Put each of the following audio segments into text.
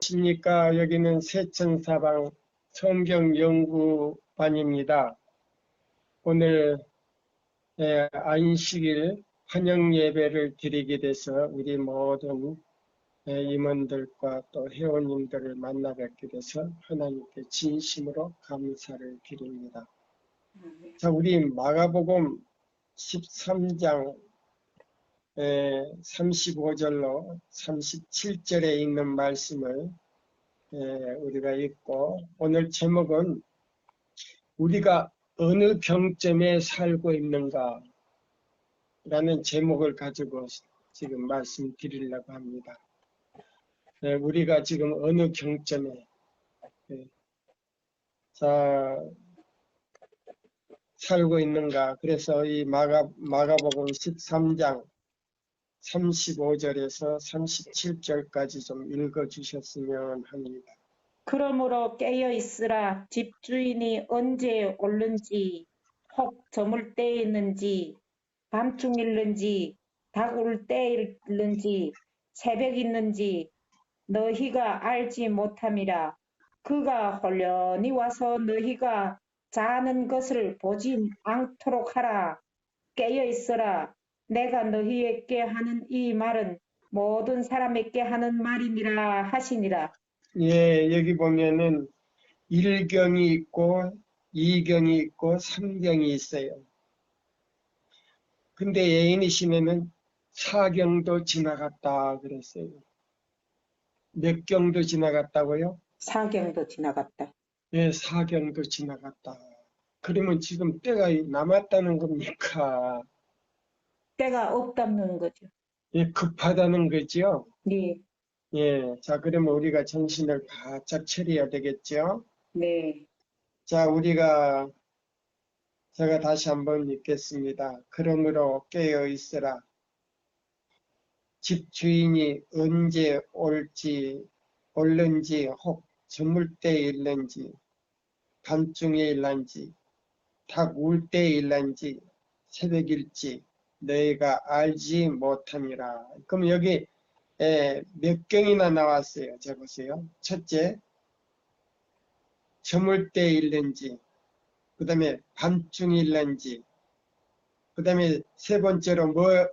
안녕하십니까. 여기는 세천사방 성경연구반입니다. 오늘 안식일 환영 예배를 드리게 돼서 우리 모든 임원들과 또 회원님들을 만나 뵙게 돼서 하나님께 진심으로 감사를 드립니다. 자, 우리 마가복음 13장 35절로 37절에 있는 말씀을 우리가 읽고, 오늘 제목은 우리가 어느 병점에 살고 있는가 라는 제목을 가지고 지금 말씀드리려고 합니다. 우리가 지금 어느 경점에 살고 있는가. 그래서 이 마가복음 13장 35절에서 37절까지 좀 읽어주셨으면 합니다. 그러므로 깨어 있으라. 집주인이 언제 올는지, 혹 저물 때있는지, 밤중일는지, 닭 울 때일는지, 새벽 있는지 너희가 알지 못함이라. 그가 홀련히 와서 너희가 자는 것을 보지 않도록 하라. 깨어 있으라. 내가 너희에게 하는 이 말은 모든 사람에게 하는 말이니라 하시니라. 여기 보면은 1경이 있고 2경이 있고 3경이 있어요. 근데 예인이 시내는 4경도 지나갔다 그랬어요. 몇 경도 지나갔다고요? 4경도 지나갔다. 4경도 지나갔다. 그러면 지금 때가 남았다는 겁니까? 때가 없다는 거죠. 급하다는 거죠? 네, 자, 그러면 우리가 정신을 바짝 차려야 되겠죠? 네. 자, 제가 다시 한번 읽겠습니다. 그러므로 깨어 있으라. 집주인이 언제 올는지, 혹 저물 때에 일는지, 밤중에 일는지, 닭 울 때에 일는지, 새벽일지 너희가 알지 못함이라. 그럼 여기 몇 경이나 나왔어요. 적으세요. 첫째, 저물 때에 일는지, 그 다음에 밤중에 일는지, 그 다음에 세 번째로 뭐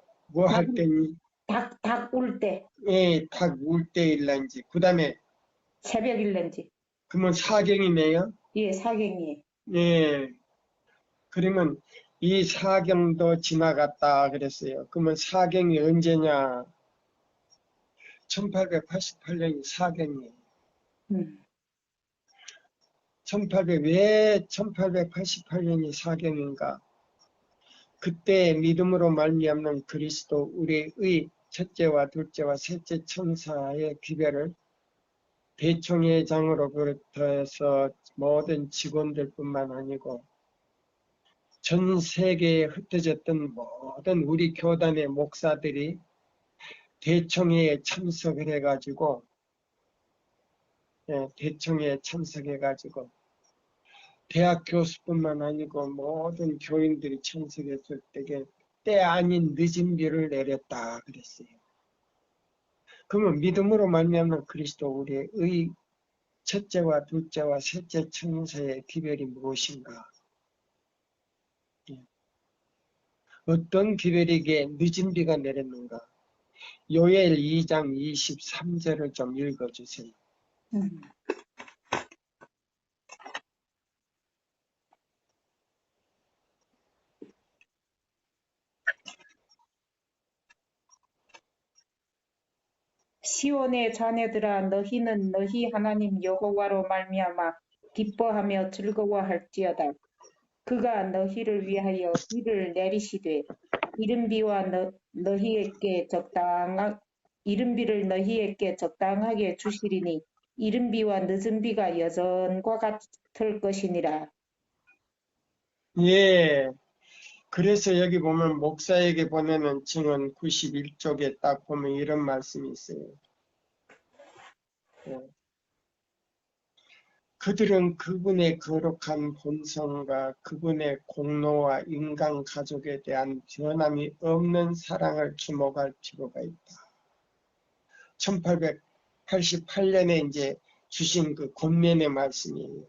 할 때니? 닭 울 때, 닭 울 때 일는지, 그 다음에 새벽 일는지. 그러면 사경이네요. 예, 사경이. 예. 그러면 이 사경도 지나갔다 그랬어요. 그러면 사경이 언제냐? 1888년이 사경이에요. 왜 1888년이 사경인가? 그때 믿음으로 말미암는 그리스도 우리의 첫째와 둘째와 셋째 천사의 귀별을 대총회장으로부터 해서 모든 직원들뿐만 아니고 전 세계에 흩어졌던 모든 우리 교단의 목사들이 대총회에 참석을 해가지고 대학 교수뿐만 아니고 모든 교인들이 참석했을 때 아닌 늦은 비를 내렸다 그랬어요. 그러면 믿음으로 말미암는 그리스도 우리의 첫째와 둘째와 셋째 천사의 기별이 무엇인가? 어떤 기별에게 늦은 비가 내렸는가? 요엘 2장 23절을 좀 읽어주세요. 시온의 자녀들아, 너희는 너희 하나님 여호와로 말미암아 기뻐하며 즐거워할지어다. 그가 너희를 위하여 비를 내리시되 이른 비를 너희에게 적당하게 주시리니 이른 비와 늦은 비가 여전과 같을 것이니라. 그래서 여기 보면 목사에게 보내는 증언 91쪽에 딱 보면 이런 말씀이 있어요. 그들은 그분의 거룩한 본성과 그분의 공로와 인간 가족에 대한 변함이 없는 사랑을 주목할 필요가 있다. 1988년에 이제 주신 그 권면의 말씀이에요.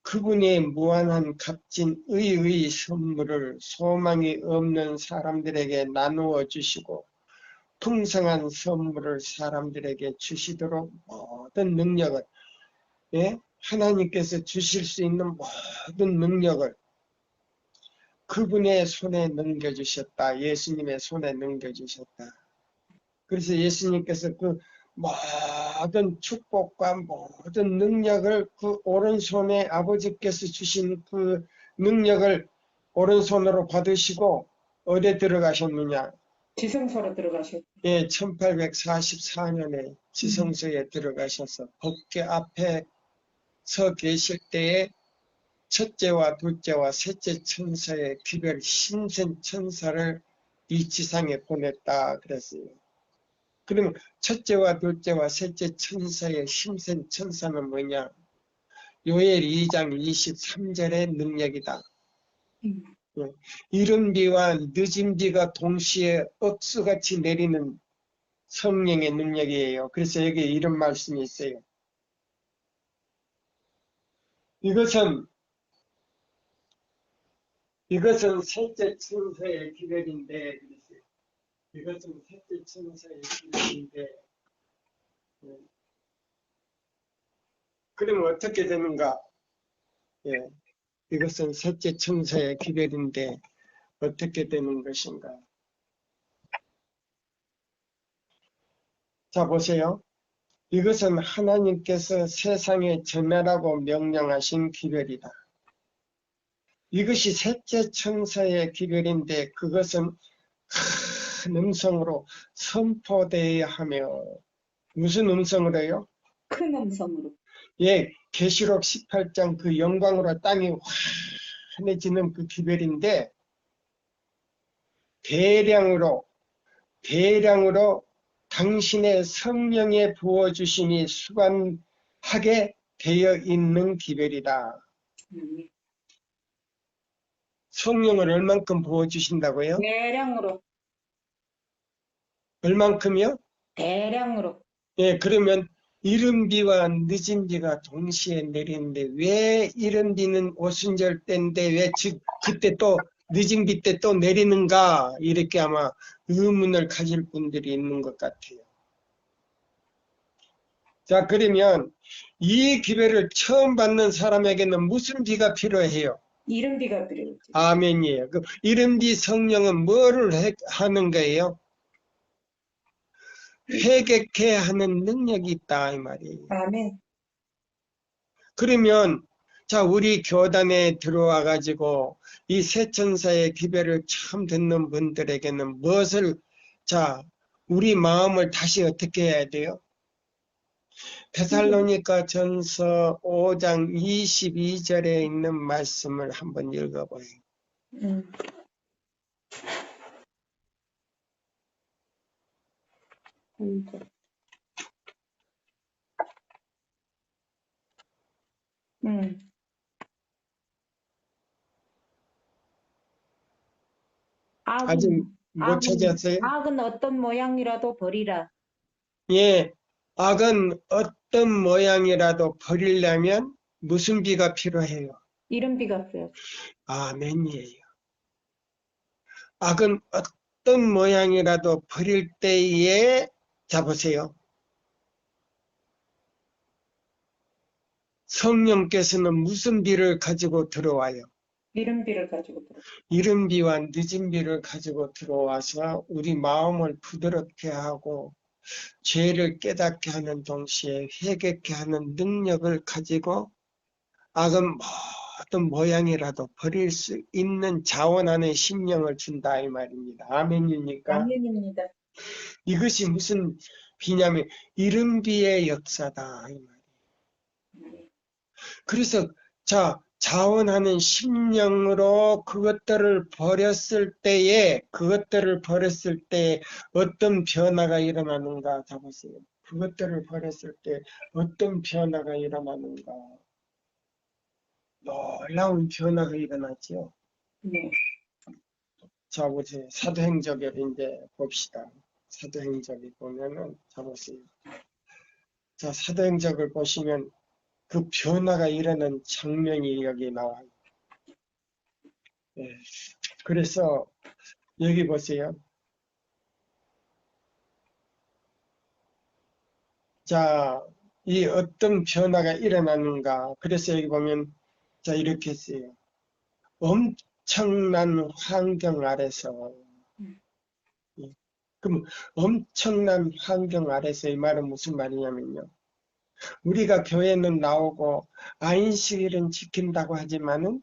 그분의 무한한 값진 의의 선물을 소망이 없는 사람들에게 나누어 주시고 풍성한 선물을 사람들에게 주시도록 모든 능력을, 예? 하나님께서 주실 수 있는 모든 능력을 그분의 손에 넘겨주셨다. 예수님의 손에 넘겨주셨다. 그래서 예수님께서 그 모든 축복과 모든 능력을 그 오른손에 아버지께서 주신 그 능력을 오른손으로 받으시고 어디에 들어가셨느냐? 지성소로 들어가셨고. 예, 1844년에 지성소에 들어가셔서 법궤 앞에 서 계실 때에 첫째와 둘째와 셋째 천사의 기별 신생 천사를 이 지상에 보냈다 그랬어요. 그러면 첫째와 둘째와 셋째 천사의 신생 천사는 뭐냐? 요엘 2장 23절의 능력이다. 이른 비와 늦은 비가 동시에 억수같이 내리는 성령의 능력이에요. 그래서 여기 이런 말씀이 있어요. 이것은 셋째 천사의 기별인데, 이것은 셋째 천사의 기별인데, 그러면 어떻게 되는가? 예, 이것은 셋째 천사의 기별인데 어떻게 되는 것인가? 자, 보세요. 이것은 하나님께서 세상에 전하라고 명령하신 기별이다. 이것이 셋째 천사의 기별인데 그것은 큰 음성으로 선포되어야 하며, 무슨 음성으로요? 큰 음성으로. 예, 계시록 18장 그 영광으로 땅이 환해지는 그 기별인데 대량으로 당신의 성령에 부어주심이 수반하게 되어 있는 기별이다. 성령을 얼만큼 부어주신다고요? 대량으로. 얼만큼이요? 대량으로. 예, 그러면 이른 비와 늦은 비가 동시에 내리는데 왜 이른 비는 오순절 때인데 왜 그때 또 늦은 비 때 또 내리는가? 이렇게 아마 의문을 가질 분들이 있는 것 같아요. 자, 그러면 이 기별을 처음 받는 사람에게는 무슨 비가 필요해요? 이른 비가 필요했죠. 아멘이에요. 그 이른 비 성령은 뭐를 하는 거예요? 회개케 하는 능력이 있다 이 말이에요. 아멘. 그러면 자, 우리 교단에 들어와 가지고 이 세 천사의 기별을 처음 듣는 분들에게는 무엇을, 자, 우리 마음을 다시 어떻게 해야 돼요? 데살로니가 전서 5장 22절에 있는 말씀을 한번 읽어봐요. 음. 아직 못 찾았어요? 악은 어떤 모양이라도 버리라. 예, 악은 어떤 모양이라도 버리려면 무슨 비가 필요해요? 이른 비가 필요. 아멘이에요. 악은 어떤 모양이라도 버릴 때에, 자 보세요. 성령께서는 무슨 비를 가지고 들어와요? 이른 비를 가지고 들어. 이른 비와 늦은 비를 가지고 들어와서 우리 마음을 부드럽게 하고 죄를 깨닫게 하는 동시에 회개케 하는 능력을 가지고 악은 어떤 모양이라도 버릴 수 있는 자원하는 심령을 준다 이 말입니다. 아멘입니까? 아멘입니다. 이것이 무슨 비냐면 이른 비의 역사다 이 말이에요. 그래서 자, 자원하는 심령으로 그것들을 버렸을 때에 어떤 변화가 일어나는가 자 보세요. 그것들을 버렸을 때 어떤 변화가 일어나는가. 놀라운 변화가 일어났죠. 네. 자, 보세요. 사도행적을 이제 봅시다. 사도행적에 보면은 잡으세요. 자, 사도행적을 보시면 그 변화가 일어나는 장면이 여기 나와요. 예. 그래서 여기 보세요. 자, 이 어떤 변화가 일어나는가. 그래서 여기 보면 자, 이렇게 했어요. 엄청난 환경 아래서. 예. 그럼 엄청난 환경 아래서 이 말은 무슨 말이냐면요. 우리가 교회는 나오고 안식일은 지킨다고 하지만은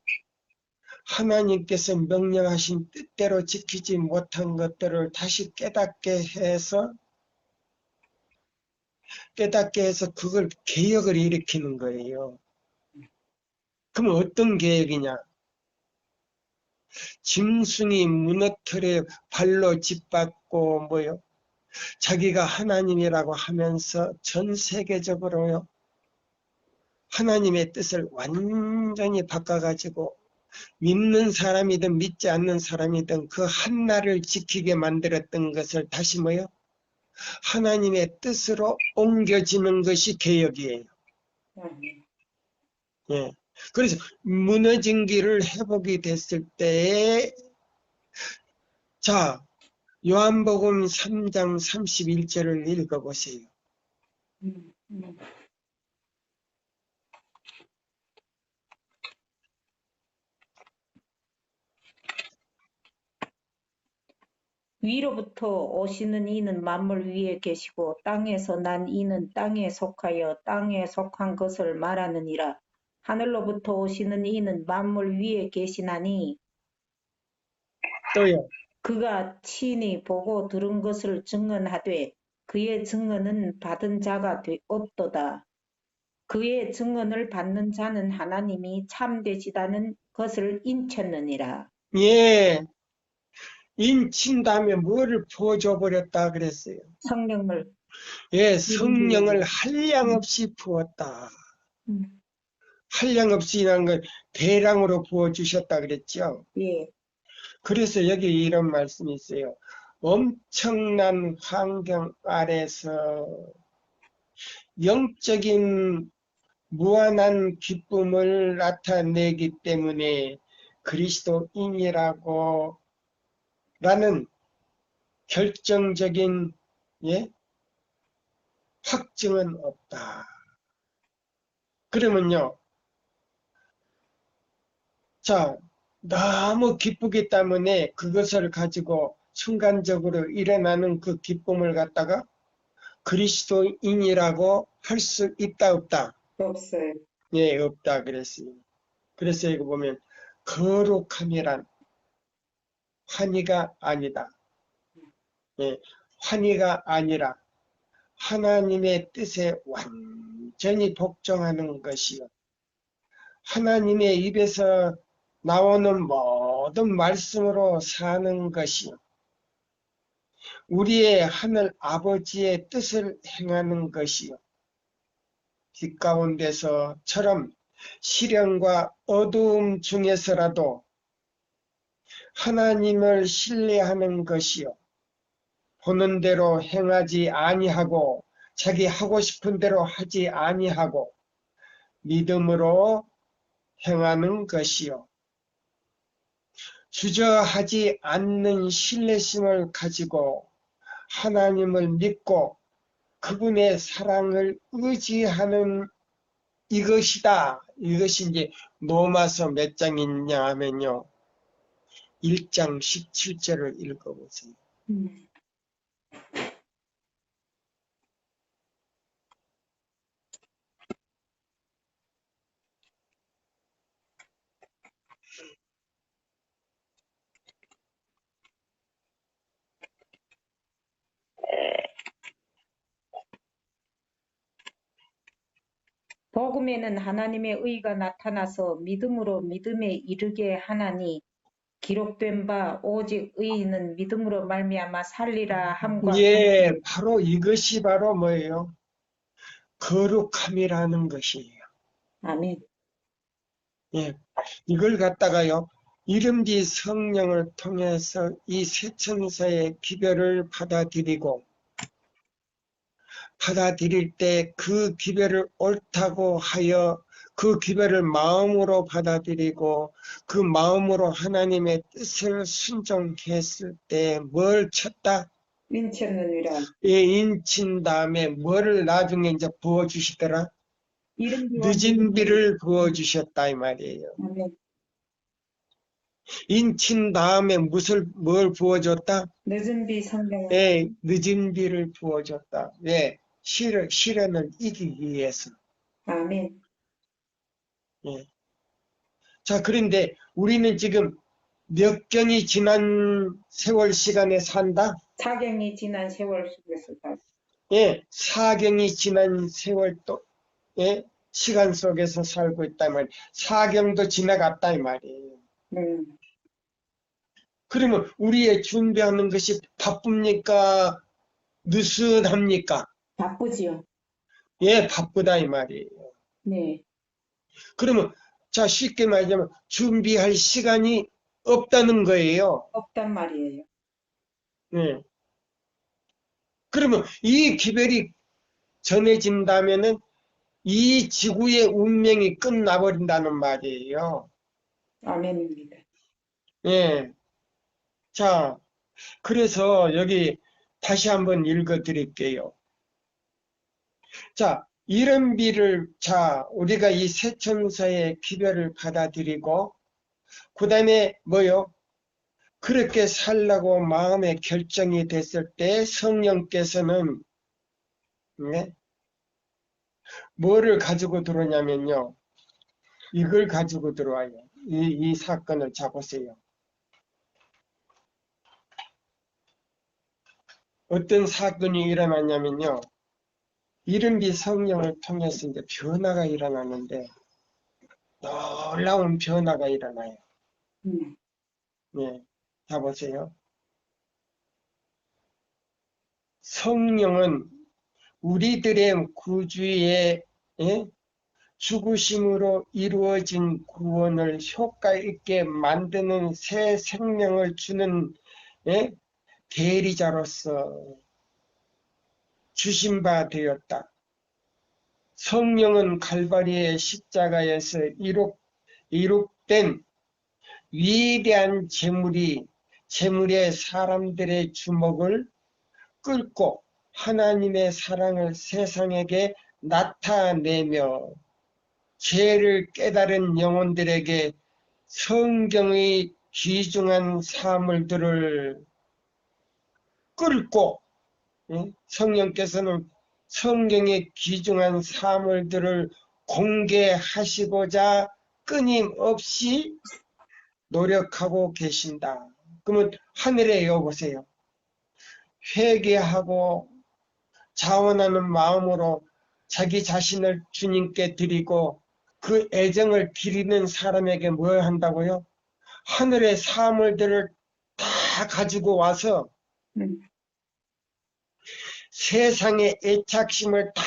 하나님께서 명령하신 뜻대로 지키지 못한 것들을 다시 깨닫게 해서 그걸 개혁을 일으키는 거예요. 그럼 어떤 개혁이냐? 짐승이 무너뜨려 발로 짓밟고 뭐요? 자기가 하나님이라고 하면서 전 세계적으로요. 하나님의 뜻을 완전히 바꿔가지고 믿는 사람이든 믿지 않는 사람이든 그 한나를 지키게 만들었던 것을 다시 뭐요? 하나님의 뜻으로 옮겨지는 것이 개혁이에요. 예. 그래서 무너진 길을 회복이 됐을 때에 자, 요한복음 3장 31절을 읽어보세요. 위로부터 오시는 이는 만물 위에 계시고 땅에서 난 이는 땅에 속하여 땅에 속한 것을 말하느니라. 하늘로부터 오시는 이는 만물 위에 계시나니 또요. 그가 친히 보고 들은 것을 증언하되 그의 증언은 받은 자가 없도다. 그의 증언을 받는 자는 하나님이 참되시다는 것을 인쳤느니라. 예. 인친 다음에 뭐를 부어줘 버렸다 그랬어요. 성령을 예, 성령을 한량없이 부었다. 한량없이라는 건 대량으로 부어주셨다 그랬죠. 예. 그래서 여기 이런 말씀이 있어요. 엄청난 환경 아래서 영적인 무한한 기쁨을 나타내기 때문에 그리스도인이라고 라는 결정적인 확증은 없다. 그러면요. 자, 너무 기쁘기 때문에 그것을 가지고 순간적으로 일어나는 그 기쁨을 갖다가 그리스도인이라고 할 수 있다 없다? 없어요. 예, 없다 그랬어요. 그래서 이거 보면 거룩함이란 환희가 아니다. 예, 환희가 아니라 하나님의 뜻에 완전히 복종하는 것이요. 하나님의 입에서 나오는 모든 말씀으로 사는 것이요. 우리의 하늘 아버지의 뜻을 행하는 것이요. 빛 가운데서처럼 시련과 어두움 중에서라도 하나님을 신뢰하는 것이요. 보는 대로 행하지 아니하고 자기 하고 싶은 대로 하지 아니하고 믿음으로 행하는 것이요. 주저하지 않는 신뢰심을 가지고 하나님을 믿고 그분의 사랑을 의지하는 이것이다. 이것이 이제 로마서 몇 장이냐 하면요. 1장 17절을 읽어보세요. 복음에는 하나님의 의가 나타나서 믿음으로 믿음에 이르게 하나니 기록된 바 오직 의인은 믿음으로 말미암아 살리라 함과 예, 같이. 바로 이것이 바로 뭐예요? 거룩함이라는 것이에요. 아멘. 예, 이걸 갖다가요, 이른비 성령을 통해서 이 세천사의 기별을 받아들일 때 그 기별을 옳다고 하여 그 기별을 마음으로 받아들이고 그 마음으로 하나님의 뜻을 순종했을 때 뭘 쳤다? 인쳤느니라. 예, 인친 다음에 뭐를 나중에 이제 부어주시더라? 이른 비와 늦은 비를 부어주셨다 이 말이에요. 아멘. 인친 다음에 뭘 부어줬다? 늦은 비 성령. 예, 늦은 비를 부어줬다. 왜? 시련을 이기기 위해서. 아멘. 예. 자, 그런데 우리는 지금 몇 경이 지난 세월 시간에 산다? 사경이 지난 세월 속에서 예, 사경이 지난 세월 또, 예, 시간 속에서 살고 있단 말이에요. 사경도 지나갔다 이 말이에요. 그러면 우리의 준비하는 것이 바쁩니까? 느슨합니까? 바쁘지요. 예, 바쁘다 이 말이에요. 네. 그러면 자, 쉽게 말하자면 준비할 시간이 없다는 거예요. 없단 말이에요. 예. 그러면 이 기별이 전해진다면은 이 지구의 운명이 끝나버린다는 말이에요. 아멘입니다. 예. 자, 그래서 여기 다시 한번 읽어 드릴게요. 자, 이런 비를, 자, 우리가 이 세천사의 기별을 받아들이고, 그 다음에 뭐요? 그렇게 살라고 마음의 결정이 됐을 때 성령께서는, 네? 뭐를 가지고 들어오냐면요. 이걸 가지고 들어와요. 이 사건을 잡으세요. 어떤 사건이 일어났냐면요. 이른비 성령을 통해서 이제 변화가 일어나는데 놀라운 변화가 일어나요. 네, 자 보세요. 성령은 우리들의 구주의 죽으심으로 이루어진 구원을 효과 있게 만드는 새 생명을 주는 대리자로서 주신 바 되었다. 성령은 갈바리의 십자가에서 이룩된 위대한 재물의 사람들의 주목을 끌고 하나님의 사랑을 세상에게 나타내며 죄를 깨달은 영혼들에게 성경의 귀중한 사물들을 끌고 성령께서는 성경의 귀중한 사물들을 공개하시고자 끊임없이 노력하고 계신다. 그러면 하늘에 여보세요. 회개하고 자원하는 마음으로 자기 자신을 주님께 드리고 그 애정을 드리는 사람에게 뭘 한다고요? 하늘의 사물들을 다 가지고 와서 세상의 애착심을 다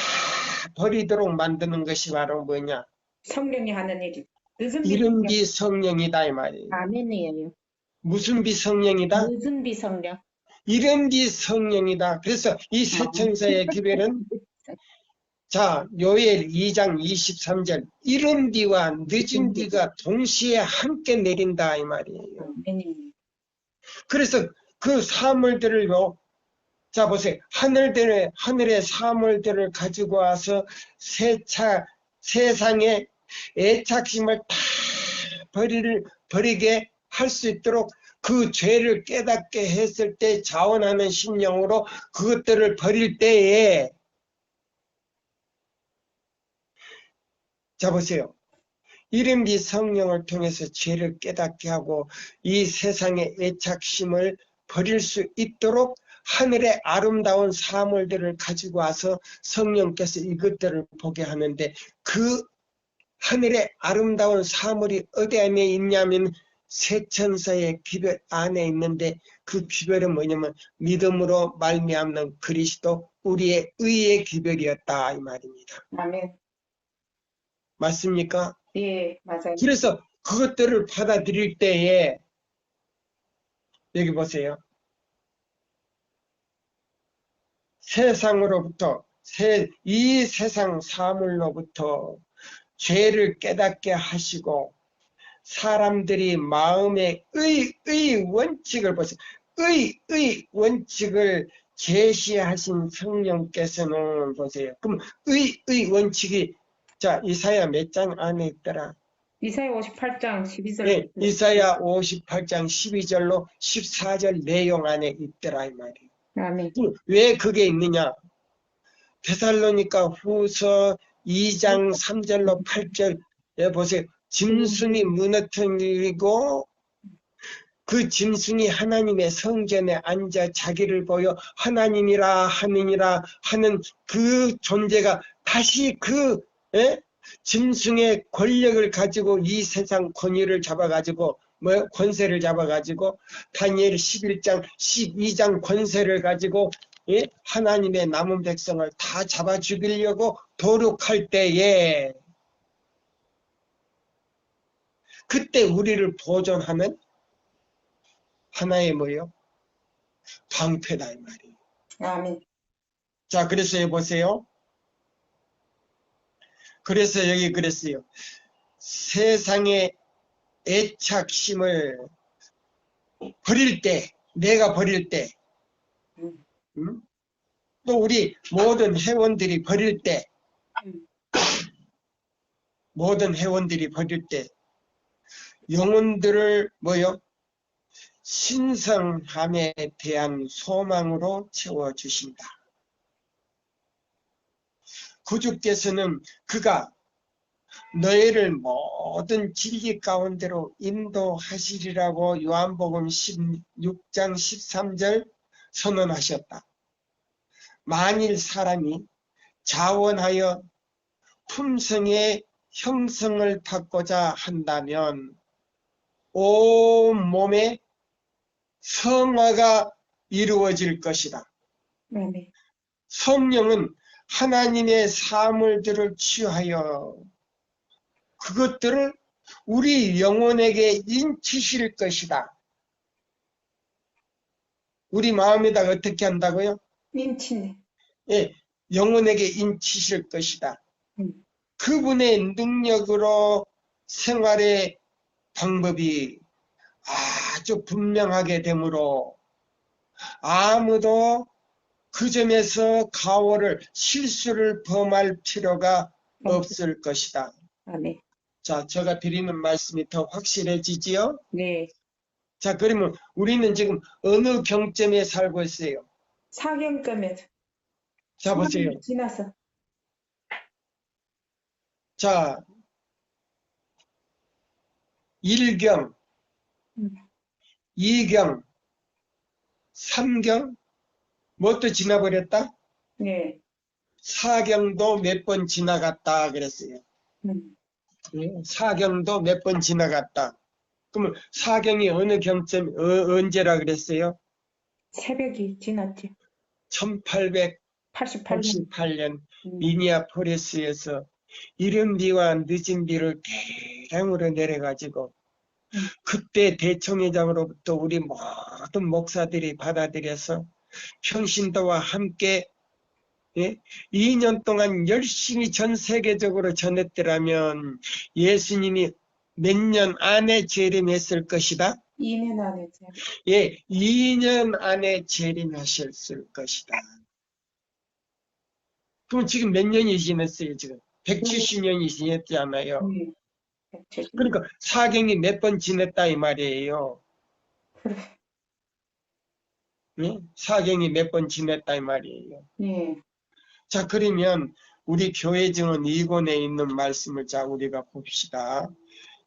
버리도록 만드는 것이 바로 뭐냐? 성령이 하는 일이. 이른 비 성령이다 이 말이에요. 아멘이에요. 무슨 비 성령이다? 늦은 비 성령. 이른 비 성령이다. 그래서 이 세천사의 기별은 자, 요엘 2장 23절 이른 비와 늦은 비가 동시에 함께 내린다 이 말이에요. 아멘입니다. 그래서 그 사물들을요. 자 보세요. 하늘의 사물들을 가지고 와서 세상의 애착심을 다 버리게 할 수 있도록 그 죄를 깨닫게 했을 때 자원하는 심령으로 그것들을 버릴 때에 자 보세요. 이른비 성령을 통해서 죄를 깨닫게 하고 이 세상의 애착심을 버릴 수 있도록 하늘의 아름다운 사물들을 가지고 와서 성령께서 이것들을 보게 하는데 그 하늘의 아름다운 사물이 어디 안에 있냐면 세천사의 기별 안에 있는데 그 기별은 뭐냐면 믿음으로 말미암는 그리스도 우리의 의의 기별이었다 이 말입니다. 아멘. 맞습니까? 예, 맞아요. 그래서 그것들을 받아들일 때에 여기 보세요. 세상으로부터 이 세상 사물로부터 죄를 깨닫게 하시고 사람들이 마음의 의 원칙을 보세요. 의 원칙을 제시하신 성령께서는 보세요. 그럼 의 원칙이 자 이사야 몇 장 안에 있더라? 이사야 58장 12절. 예, 이사야 58장 12절로 14절 내용 안에 있더라 이 말이에요. 아멘. 왜 그게 있느냐? 데살로니가 후서 2장 3절로 8절에 보세요. 짐승이 무너뜨리고 그 짐승이 하나님의 성전에 앉아 자기를 보여 하나님이라 하느니라 하는 그 존재가 다시 그 짐승의 권력을 가지고 이 세상 권위를 잡아가지고 권세를 잡아가지고 다니엘 11장 12장 권세를 가지고 하나님의 남은 백성을 다 잡아 죽이려고 도륙할 때에 그때 우리를 보존하는 하나의 뭐요? 방패다 이 말이에요. 아멘. 자, 그래서 여기 보세요. 그래서 여기 그랬어요. 세상의 애착심을 버릴 때, 내가 버릴 때, 또 우리 모든 회원들이 버릴 때, 모든 회원들이 버릴 때, 영혼들을 뭐요? 신성함에 대한 소망으로 채워주신다. 구주께서는 그가 너희를 모든 진리 가운데로 인도하시리라고 요한복음 16장 13절 선언하셨다. 만일 사람이 자원하여 품성의 형성을 받고자 한다면 온 몸에 성화가 이루어질 것이다. 아멘. 성령은 하나님의 사물들을 취하여 그것들을 우리 영혼에게 인치실 것이다. 우리 마음에다가 어떻게 한다고요? 인치네. 예, 영혼에게 인치실 것이다. 그분의 능력으로 생활의 방법이 아주 분명하게 되므로 아무도 그 점에서 실수를 범할 필요가 없을 것이다. 아멘. 자, 제가 드리는 말씀이 더 확실해지지요? 네. 자, 그러면 우리는 지금 어느 경점에 살고 있어요? 사경점에서. 자, 보세요. 지나서. 자, 1경, 2경, 3경, 뭣도 지나버렸다? 네. 4경도 몇 번 지나갔다 그랬어요. 4경도 몇 번 지나갔다. 그러면 4경이 어느 경점, 언제라 그랬어요? 새벽이 지났죠. 1888년 미니아폴리스에서 이른 비와 늦은 비를 대량으로 내려가지고 그때 대총회장으로부터 우리 모든 목사들이 받아들여서 평신도와 함께 2년 동안 열심히 전 세계적으로 전했더라면 예수님이 몇 년 안에 재림했을 것이다? 2년 안에. 예, 2년 안에 재림하셨을 것이다. 그럼 지금 몇 년이 지났어요, 지금? 170년이 지났잖아요. 그러니까 사경이 몇 번 지냈다 이 말이에요. 네? 사경이 몇 번 지냈다 이 말이에요. 네. 자, 그러면 우리 교회 증언 2권에 있는 말씀을 자 우리가 봅시다.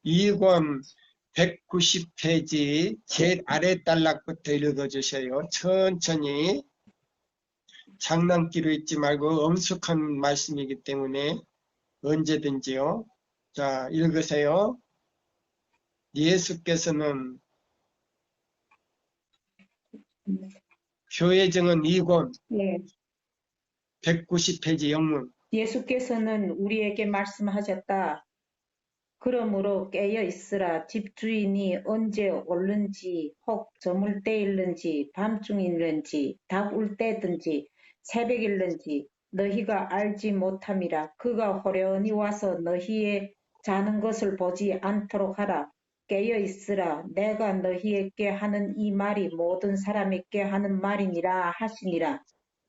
2권 190페이지 제일 아래 단락부터 읽어주세요. 천천히. 장난기로 읽지 말고 엄숙한 말씀이기 때문에 언제든지요. 자, 읽으세요. 예수께서는 교회 증언 2권 네. 190페이지 영문. 예수께서는 우리에게 말씀하셨다. 그러므로 깨어 있으라. 집주인이 언제 올는지 혹 저물 때일는지 밤중일는지 닭울 때든지 새벽일는지 너희가 알지 못함이라. 그가 호련히 와서 너희의 자는 것을 보지 않도록 하라. 깨어 있으라. 내가 너희에게 하는 이 말이 모든 사람에게 하는 말이니라 하시니라.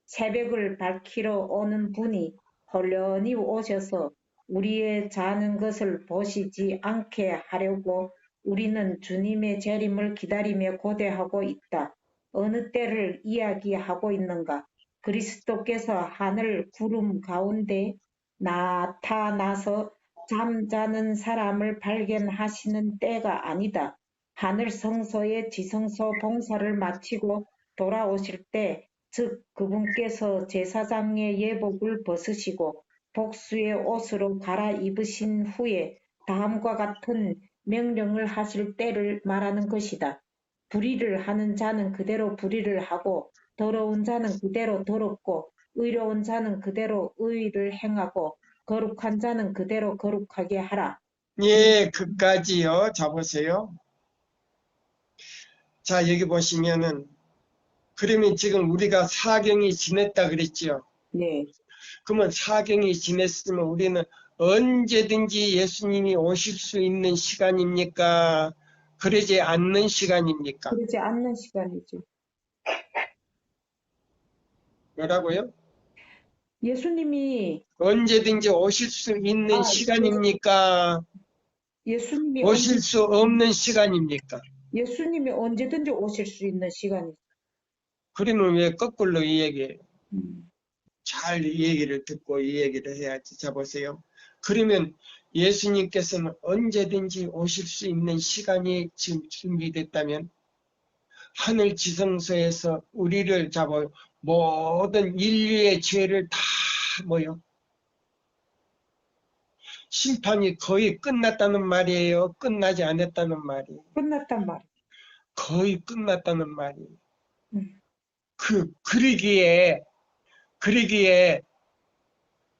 새벽을 밝히러 오는 분이 홀련히 오셔서 우리의 자는 것을 보시지 않게 하려고 우리는 주님의 재림을 기다리며 고대하고 있다. 어느 때를 이야기하고 있는가? 그리스도께서 하늘 구름 가운데 나타나서 잠자는 사람을 발견하시는 때가 아니다. 하늘 성소의 지성소 봉사를 마치고 돌아오실 때, 즉 그분께서 제사장의 예복을 벗으시고 복수의 옷으로 갈아입으신 후에 다음과 같은 명령을 하실 때를 말하는 것이다. 불의를 하는 자는 그대로 불의를 하고 더러운 자는 그대로 더럽고 의로운 자는 그대로 의를 행하고 거룩한 자는 그대로 거룩하게 하라. 예, 그까지요. 자, 보세요. 자, 여기 보시면은, 그러면 지금 우리가 사경이 지냈다 그랬지요. 네, 그러면 사경이 지냈으면 우리는 언제든지 예수님이 오실 수 있는 시간입니까? 그러지 않는 시간입니까? 그러지 않는 시간이죠. 뭐라고요? 예수님이 언제든지 오실 수 있는 아 시간입니까? 예수님이 오실 수 없는 시간입니까? 예수님이 언제든지 오실 수 있는 시간이죠. 그러면 왜 거꾸로 이 얘기해요? 음. 잘 이 얘기를 듣고 이 얘기를 해야지. 자, 보세요. 그러면 예수님께서는 언제든지 오실 수 있는 시간이 지금 준비됐다면 하늘 지성소에서 우리를 잡아 모든 인류의 죄를 다 뭐요? 심판이 거의 끝났다는 말이에요. 끝나지 않았다는 말이에요. 끝났단 말이에요. 거의 끝났다는 말이에요. 음. 그러기에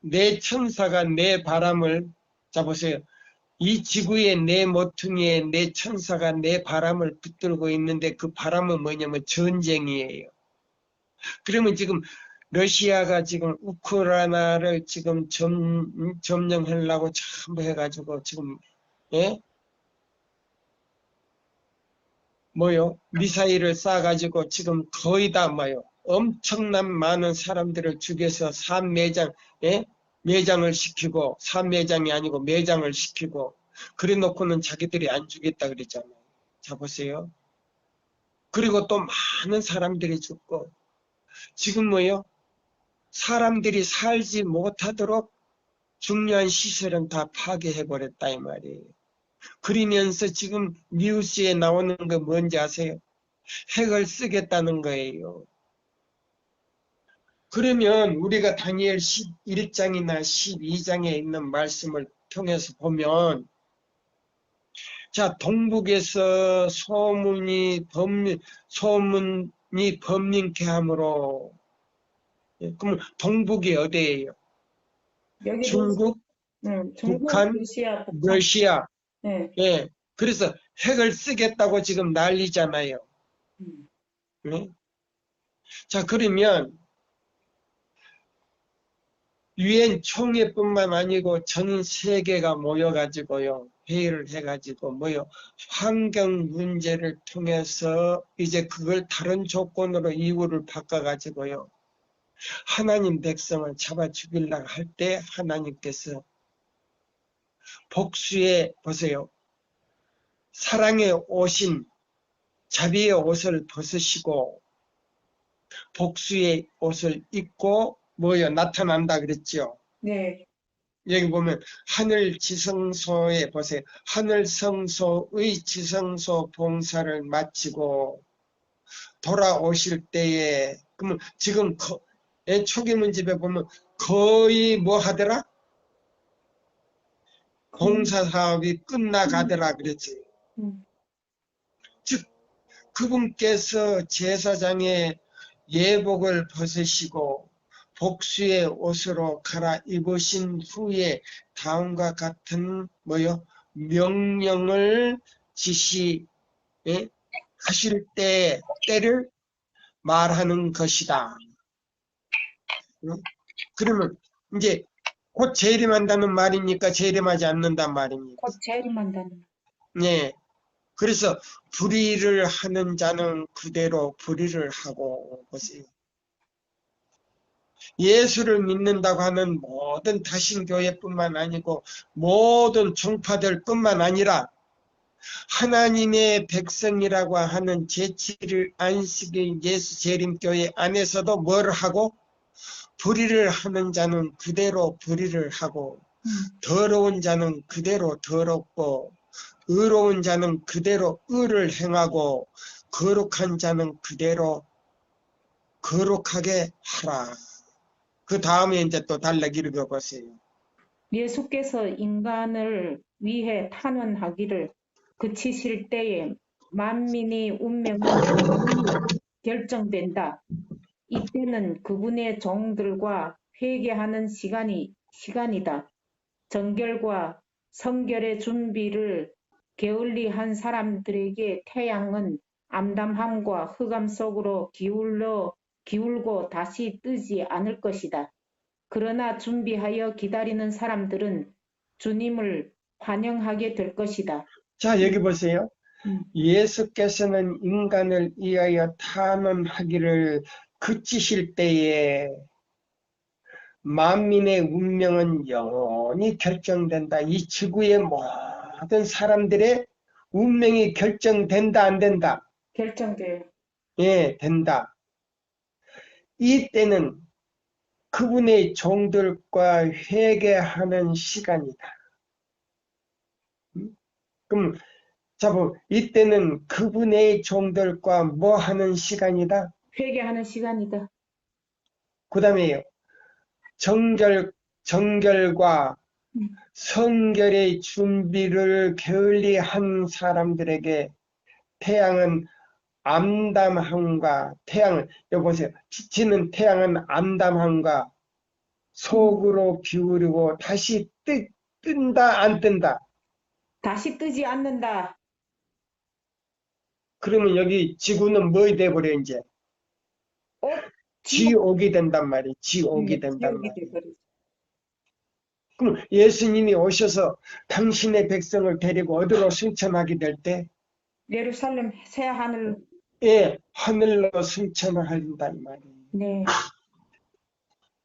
내 천사가 내 바람을, 자 보세요. 이 지구의 내 모퉁이에 내 천사가 내 바람을 붙들고 있는데 그 바람은 뭐냐면 전쟁이에요. 그러면 지금 러시아가 지금 우크라이나를 지금 점령하려고 전부 해가지고 지금 예? 뭐요? 미사일을 쏴가지고 지금 거의 다 뭐요? 엄청난 많은 사람들을 죽여서 산매장, 예? 매장을 시키고, 산매장이 아니고 매장을 시키고, 그래 놓고는 자기들이 안 죽였다 그랬잖아요. 자, 보세요. 그리고 또 많은 사람들이 죽고, 지금 뭐요? 사람들이 살지 못하도록 중요한 시설은 다 파괴해버렸다, 이 말이에요. 그러면서 지금 뉴스에 나오는 거 뭔지 아세요? 핵을 쓰겠다는 거예요. 그러면 우리가 다니엘 11장이나 12장에 있는 말씀을 통해서 보면 자, 동북에서 소문이 범민케 하므로 그럼 동북이 어디예요? 여기 중국, 중국, 북한, 러시아, 북한. 러시아. 네. 예. 그래서 핵을 쓰겠다고 지금 난리잖아요. 음. 네? 자, 그러면 유엔 총회뿐만 아니고 전 세계가 모여가지고요. 회의를 해가지고 환경 문제를 통해서 이제 그걸 다른 조건으로 이유를 바꿔가지고요. 하나님 백성을 잡아 죽이려고 할 때 하나님께서 복수의 보세요. 사랑의 옷인 자비의 옷을 벗으시고 복수의 옷을 입고 나타난다 그랬죠. 네. 여기 보면 하늘 지성소에 보세요. 하늘 성소의 지성소 봉사를 마치고 돌아오실 때에 그러면 지금 초계문집에 보면 거의 뭐 하더라? 봉사 사업이 끝나가더라 그랬지. 음. 즉 그분께서 제사장의 예복을 벗으시고 복수의 옷으로 갈아입으신 후에 다음과 같은 명령을 지시 하실 때를 말하는 것이다. 그러면 이제 곧 재림한다는 말이니까 재림하지 않는단 말입니다. 곧 재림한다는. 네. 그래서 불의를 하는 자는 그대로 불의를 하고 보세요. 예수를 믿는다고 하는 모든 다신교회뿐만 아니고 모든 종파들뿐만 아니라 하나님의 백성이라고 하는 제7일 안식일 예수 재림교회 안에서도 뭘 하고 불의를 하는 자는 그대로 불의를 하고 더러운 자는 그대로 더럽고 의로운 자는 그대로 의를 행하고 거룩한 자는 그대로 거룩하게 하라. 그 다음에 이제 또 달력 읽어보세요. 예수께서 인간을 위해 탄원하기를 그치실 때에 만민의 운명은 영원히 결정된다. 이때는 그분의 종들과 회개하는 시간이다. 정결과 성결의 준비를 게을리 한 사람들에게 태양은 암담함과 흑암 속으로 기울고 다시 뜨지 않을 것이다. 그러나 준비하여 기다리는 사람들은 주님을 환영하게 될 것이다. 자, 여기 보세요. 예수께서는 인간을 위하여 탄원하기를 그치실 때에 만민의 운명은 영원히 결정된다. 이 지구의 모든 사람들의 운명이 결정된다, 안 된다? 결정돼요. 예, 된다. 이때는 그분의 종들과 회개하는 시간이다. 그럼 자, 이때는 그분의 종들과 뭐 하는 시간이다? 회개하는 시간이다. 그 다음에 정결과 성결의 준비를 게을리 한 사람들에게 태양은 암담함과 여보세요. 지치는 태양은 암담함과 속으로 기울이고 다시 뜬다, 안 뜬다? 다시 뜨지 않는다. 그러면 여기 지구는 뭐이 돼버려, 이제? 지옥이 된단 말이에요. 지옥이 된단 지옥이 말이에요. 돼버리죠. 그럼 예수님이 오셔서 당신의 백성을 데리고 어디로 승천하게 될 때? 예루살렘 새 하늘. 예, 하늘로 승천을 한단 말이에요. 네.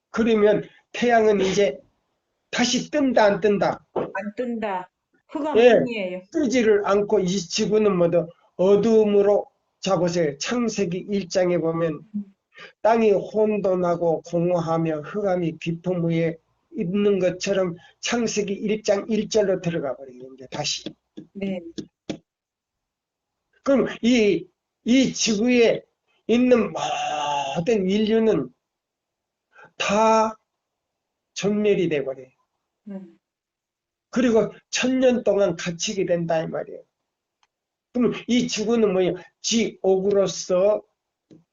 그러면 태양은 이제 다시 뜬다, 안 뜬다? 안 뜬다. 예, 흑암뿐이에요. 뜨지를 않고 이 지구는 뭐든 어둠으로, 자 보세요. 창세기 1장에 보면 땅이 혼돈하고 공허하며 흑암이 깊음 위에 있는 것처럼 창세기 1장 1절로 들어가 버려요. 이제 다시. 네. 그럼 이 지구에 있는 모든 인류는 다 전멸이 돼버려요. 그리고 1000년 동안 갇히게 된다 이 말이에요. 그럼 이 지구는 뭐예요? 지옥으로서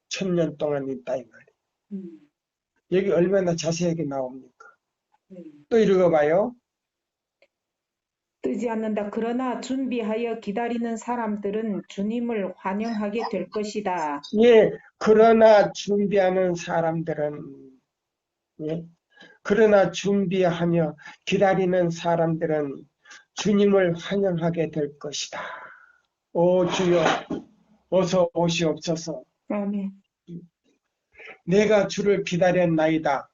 1000년 동안 있다 이 말이에요. 여기 얼마나 자세하게 나옵니까? 또 읽어봐요. 뜨지 않는다. 그러나 준비하여 기다리는 사람들은 주님을 환영하게 될 것이다. 예, 그러나 준비하는 사람들은, 예, 그러나 준비하며 기다리는 사람들은 주님을 환영하게 될 것이다. 오 주여, 어서 오시옵소서. 아멘. 내가 주를 기다렸나이다.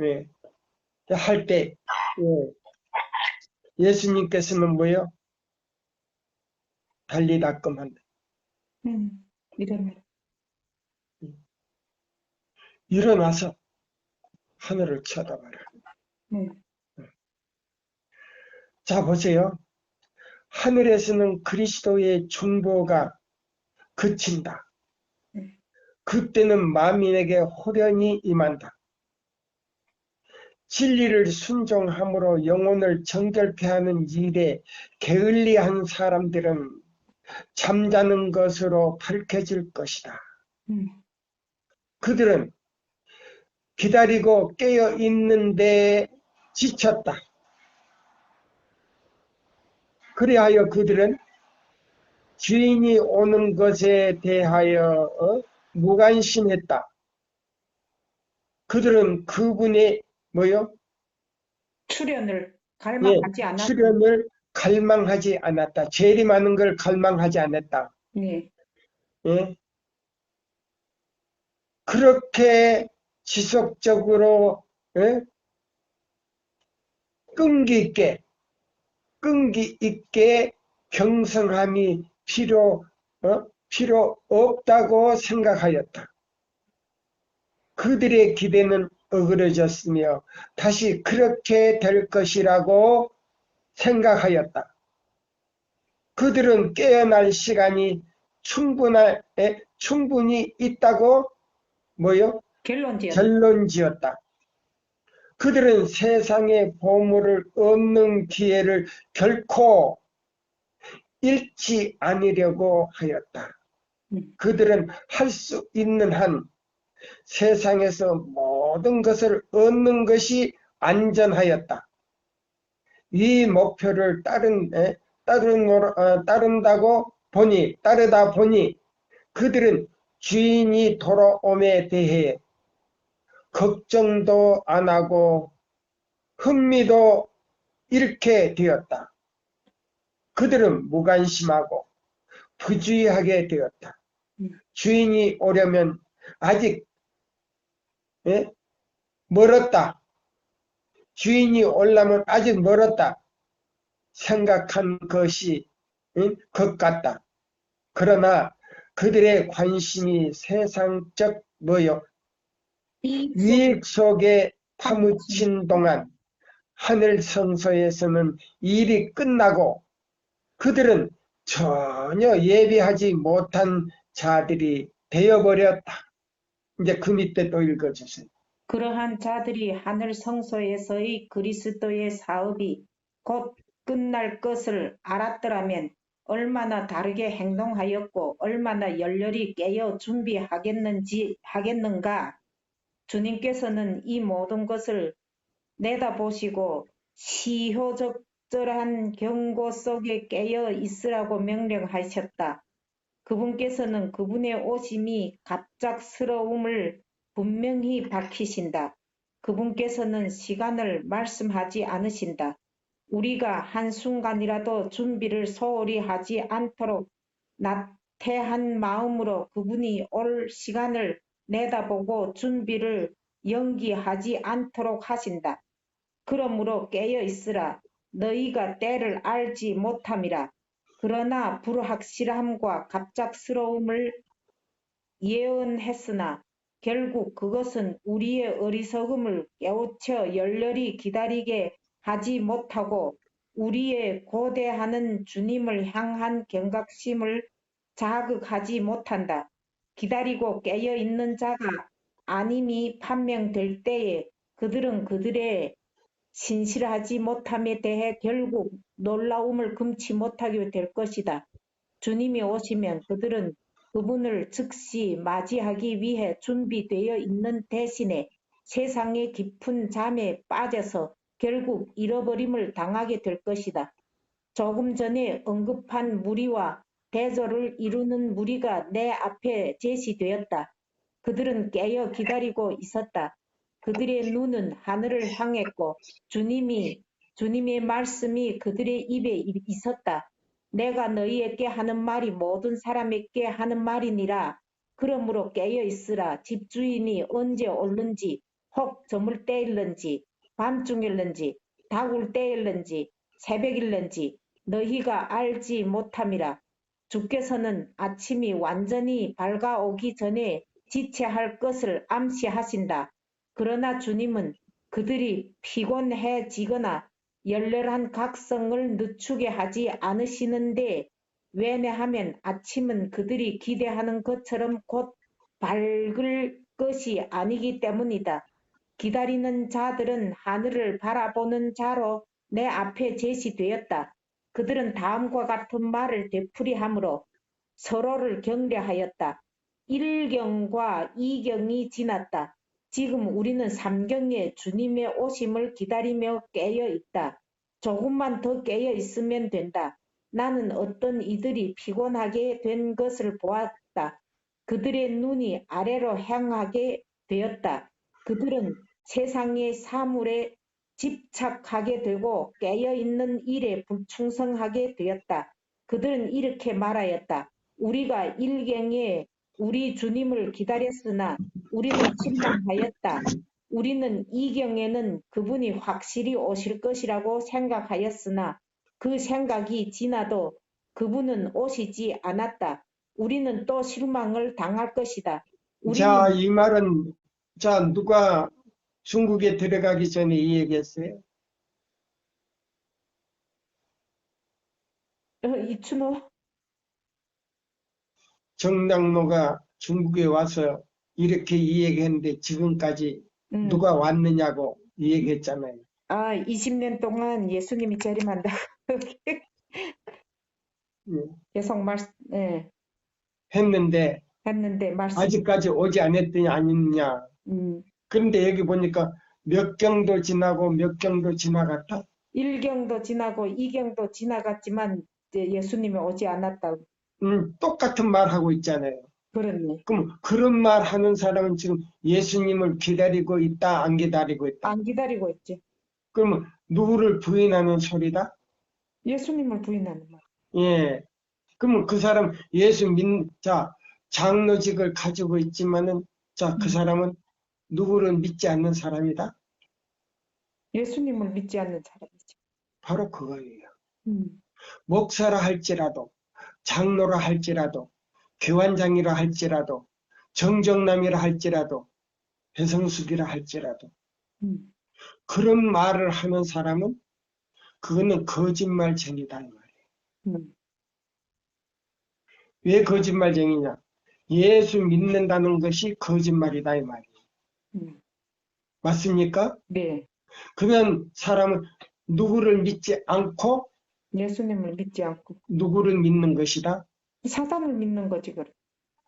예, 할 때, 예수님께서는 뭐요? 달리다끔한다. 이러면. 일어나서 하늘을 쳐다봐라. 자, 보세요. 하늘에서는 그리스도의 중보가 그친다. 그때는 만민에게 호련히 임한다. 진리를 순종함으로 영혼을 정결케 하는 일에 게을리한 사람들은 잠자는 것으로 밝혀질 것이다. 그들은 기다리고 깨어 있는데 지쳤다. 그리하여 그들은 주인이 오는 것에 대하여 무관심했다. 그들은 그분의 뭐요? 출현을 예, 갈망하지 않았다. 출현을 갈망하지 않았다. 재림하는 걸 갈망하지 않았다. 예. 예? 그렇게 지속적으로 끈기 있게 경성함이 필요 없다고 생각하였다. 그들의 기대는 어그러졌으며 다시 그렇게 될 것이라고 생각하였다. 그들은 깨어날 시간이 충분히 있다고 결론지었다. 그들은 세상의 보물을 얻는 기회를 결코 잃지 않으려고 하였다. 그들은 할 수 있는 한 세상에서 모든 것을 얻는 것이 안전하였다. 이 목표를 따르다 보니 그들은 주인이 돌아옴에 대해 걱정도 안 하고 흥미도 잃게 되었다. 그들은 무관심하고 부주의하게 되었다. 주인이 오려면 아직 멀었다. 주인이 오려면 아직 멀었다. 생각한 것이 것 같다. 그러나 그들의 관심이 세상적 이익 속에 파묻힌 동안 하늘 성소에서는 일이 끝나고 그들은 전혀 예비하지 못한 자들이 되어버렸다. 이제 그 밑에 또 읽어주세요. 그러한 자들이 하늘 성소에서의 그리스도의 사업이 곧 끝날 것을 알았더라면 얼마나 다르게 행동하였고 얼마나 열렬히 깨어 하겠는가. 주님께서는 이 모든 것을 내다보시고 시효적절한 경고 속에 깨어 있으라고 명령하셨다. 그분께서는 그분의 오심이 갑작스러움을 분명히 밝히신다. 그분께서는 시간을 말씀하지 않으신다. 우리가 한순간이라도 준비를 소홀히 하지 않도록 나태한 마음으로 그분이 올 시간을 내다보고 준비를 연기하지 않도록 하신다. 그러므로 깨어 있으라. 너희가 때를 알지 못함이라. 그러나 불확실함과 갑작스러움을 예언했으나 결국 그것은 우리의 어리석음을 깨우쳐 열렬히 기다리게 하지 못하고 우리의 고대하는 주님을 향한 경각심을 자극하지 못한다. 기다리고 깨어 있는 자가 아님이 판명될 때에 그들은 그들의 신실하지 못함에 대해 결국 놀라움을 금치 못하게 될 것이다. 주님이 오시면 그들은 그분을 즉시 맞이하기 위해 준비되어 있는 대신에 세상의 깊은 잠에 빠져서 결국 잃어버림을 당하게 될 것이다. 조금 전에 언급한 무리와 대조를 이루는 무리가 내 앞에 제시되었다. 그들은 깨어 기다리고 있었다. 그들의 눈은 하늘을 향했고 주님의 말씀이 그들의 입에 있었다. 내가 너희에게 하는 말이 모든 사람에게 하는 말이니라. 그러므로 깨어 있으라. 집주인이 언제 올는지 혹 저물 때일는지 밤중일는지 다굴 때일는지 새벽일는지 너희가 알지 못함이라. 주께서는 아침이 완전히 밝아오기 전에 지체할 것을 암시하신다. 그러나 주님은 그들이 피곤해지거나 열렬한 각성을 늦추게 하지 않으시는데 왜냐하면 아침은 그들이 기대하는 것처럼 곧 밝을 것이 아니기 때문이다. 기다리는 자들은 하늘을 바라보는 자로 내 앞에 제시되었다. 그들은 다음과 같은 말을 되풀이하므로 서로를 경례하였다. 1경과 2경이 지났다. 지금 우리는 3경에 주님의 오심을 기다리며 깨어 있다. 조금만 더 깨어 있으면 된다. 나는 어떤 이들이 피곤하게 된 것을 보았다. 그들의 눈이 아래로 향하게 되었다. 그들은 세상의 사물에 집착하게 되고 깨어있는 일에 불충성하게 되었다. 그들은 이렇게 말하였다. 우리가 일경에 우리 주님을 기다렸으나 우리는 실망하였다. 우리는 이경에는 그분이 확실히 오실 것이라고 생각하였으나 그 생각이 지나도 그분은 오시지 않았다. 우리는 또 실망을 당할 것이다. 자, 우리는 이 말은, 자, 누가 중국에 들어가기 전에 이 얘기했어요? 이춘호 정당로가 중국에 와서 이렇게 이 얘기했는데 지금까지 음, 누가 왔느냐고 이 얘기했잖아요. 20년 동안 예수님이 재림한다고 예, 계속 예, 했는데 했는데 말씀이 아직까지 오지 않았더니 아니냐. 음, 그런데 여기 보니까 몇 경도 지나고 몇 경도 지나갔다. 1경도 지나고 2경도 지나갔지만 이제 예수님이 오지 않았다고 똑같은 말 하고 있잖아요. 그렇네. 그럼 그런 말 하는 사람은 지금 예수님을 기다리고 있다, 안 기다리고 있다. 안 기다리고 있지. 그러면 누구를 부인하는 소리다? 예수님을 부인하는 말. 예. 그러면 그 사람 자, 장로직을 가지고 있지만은, 자, 그 음, 사람은 누구를 믿지 않는 사람이다? 예수님을 믿지 않는 사람이지. 바로 그거예요. 음, 목사라 할지라도, 장로라 할지라도, 교환장이라 할지라도, 정정남이라 할지라도, 배성숙이라 할지라도, 음, 그런 말을 하는 사람은 그거는 거짓말쟁이다 이 말이에요. 음, 왜 거짓말쟁이냐? 예수 믿는다는 것이 거짓말이다 이 말이에요. 음. 맞습니까? 네. 그러면 사람은 누구를 믿지 않고 예수님을 믿지 않고 누구를 믿는 것이다? 사단을 믿는 거지 그래.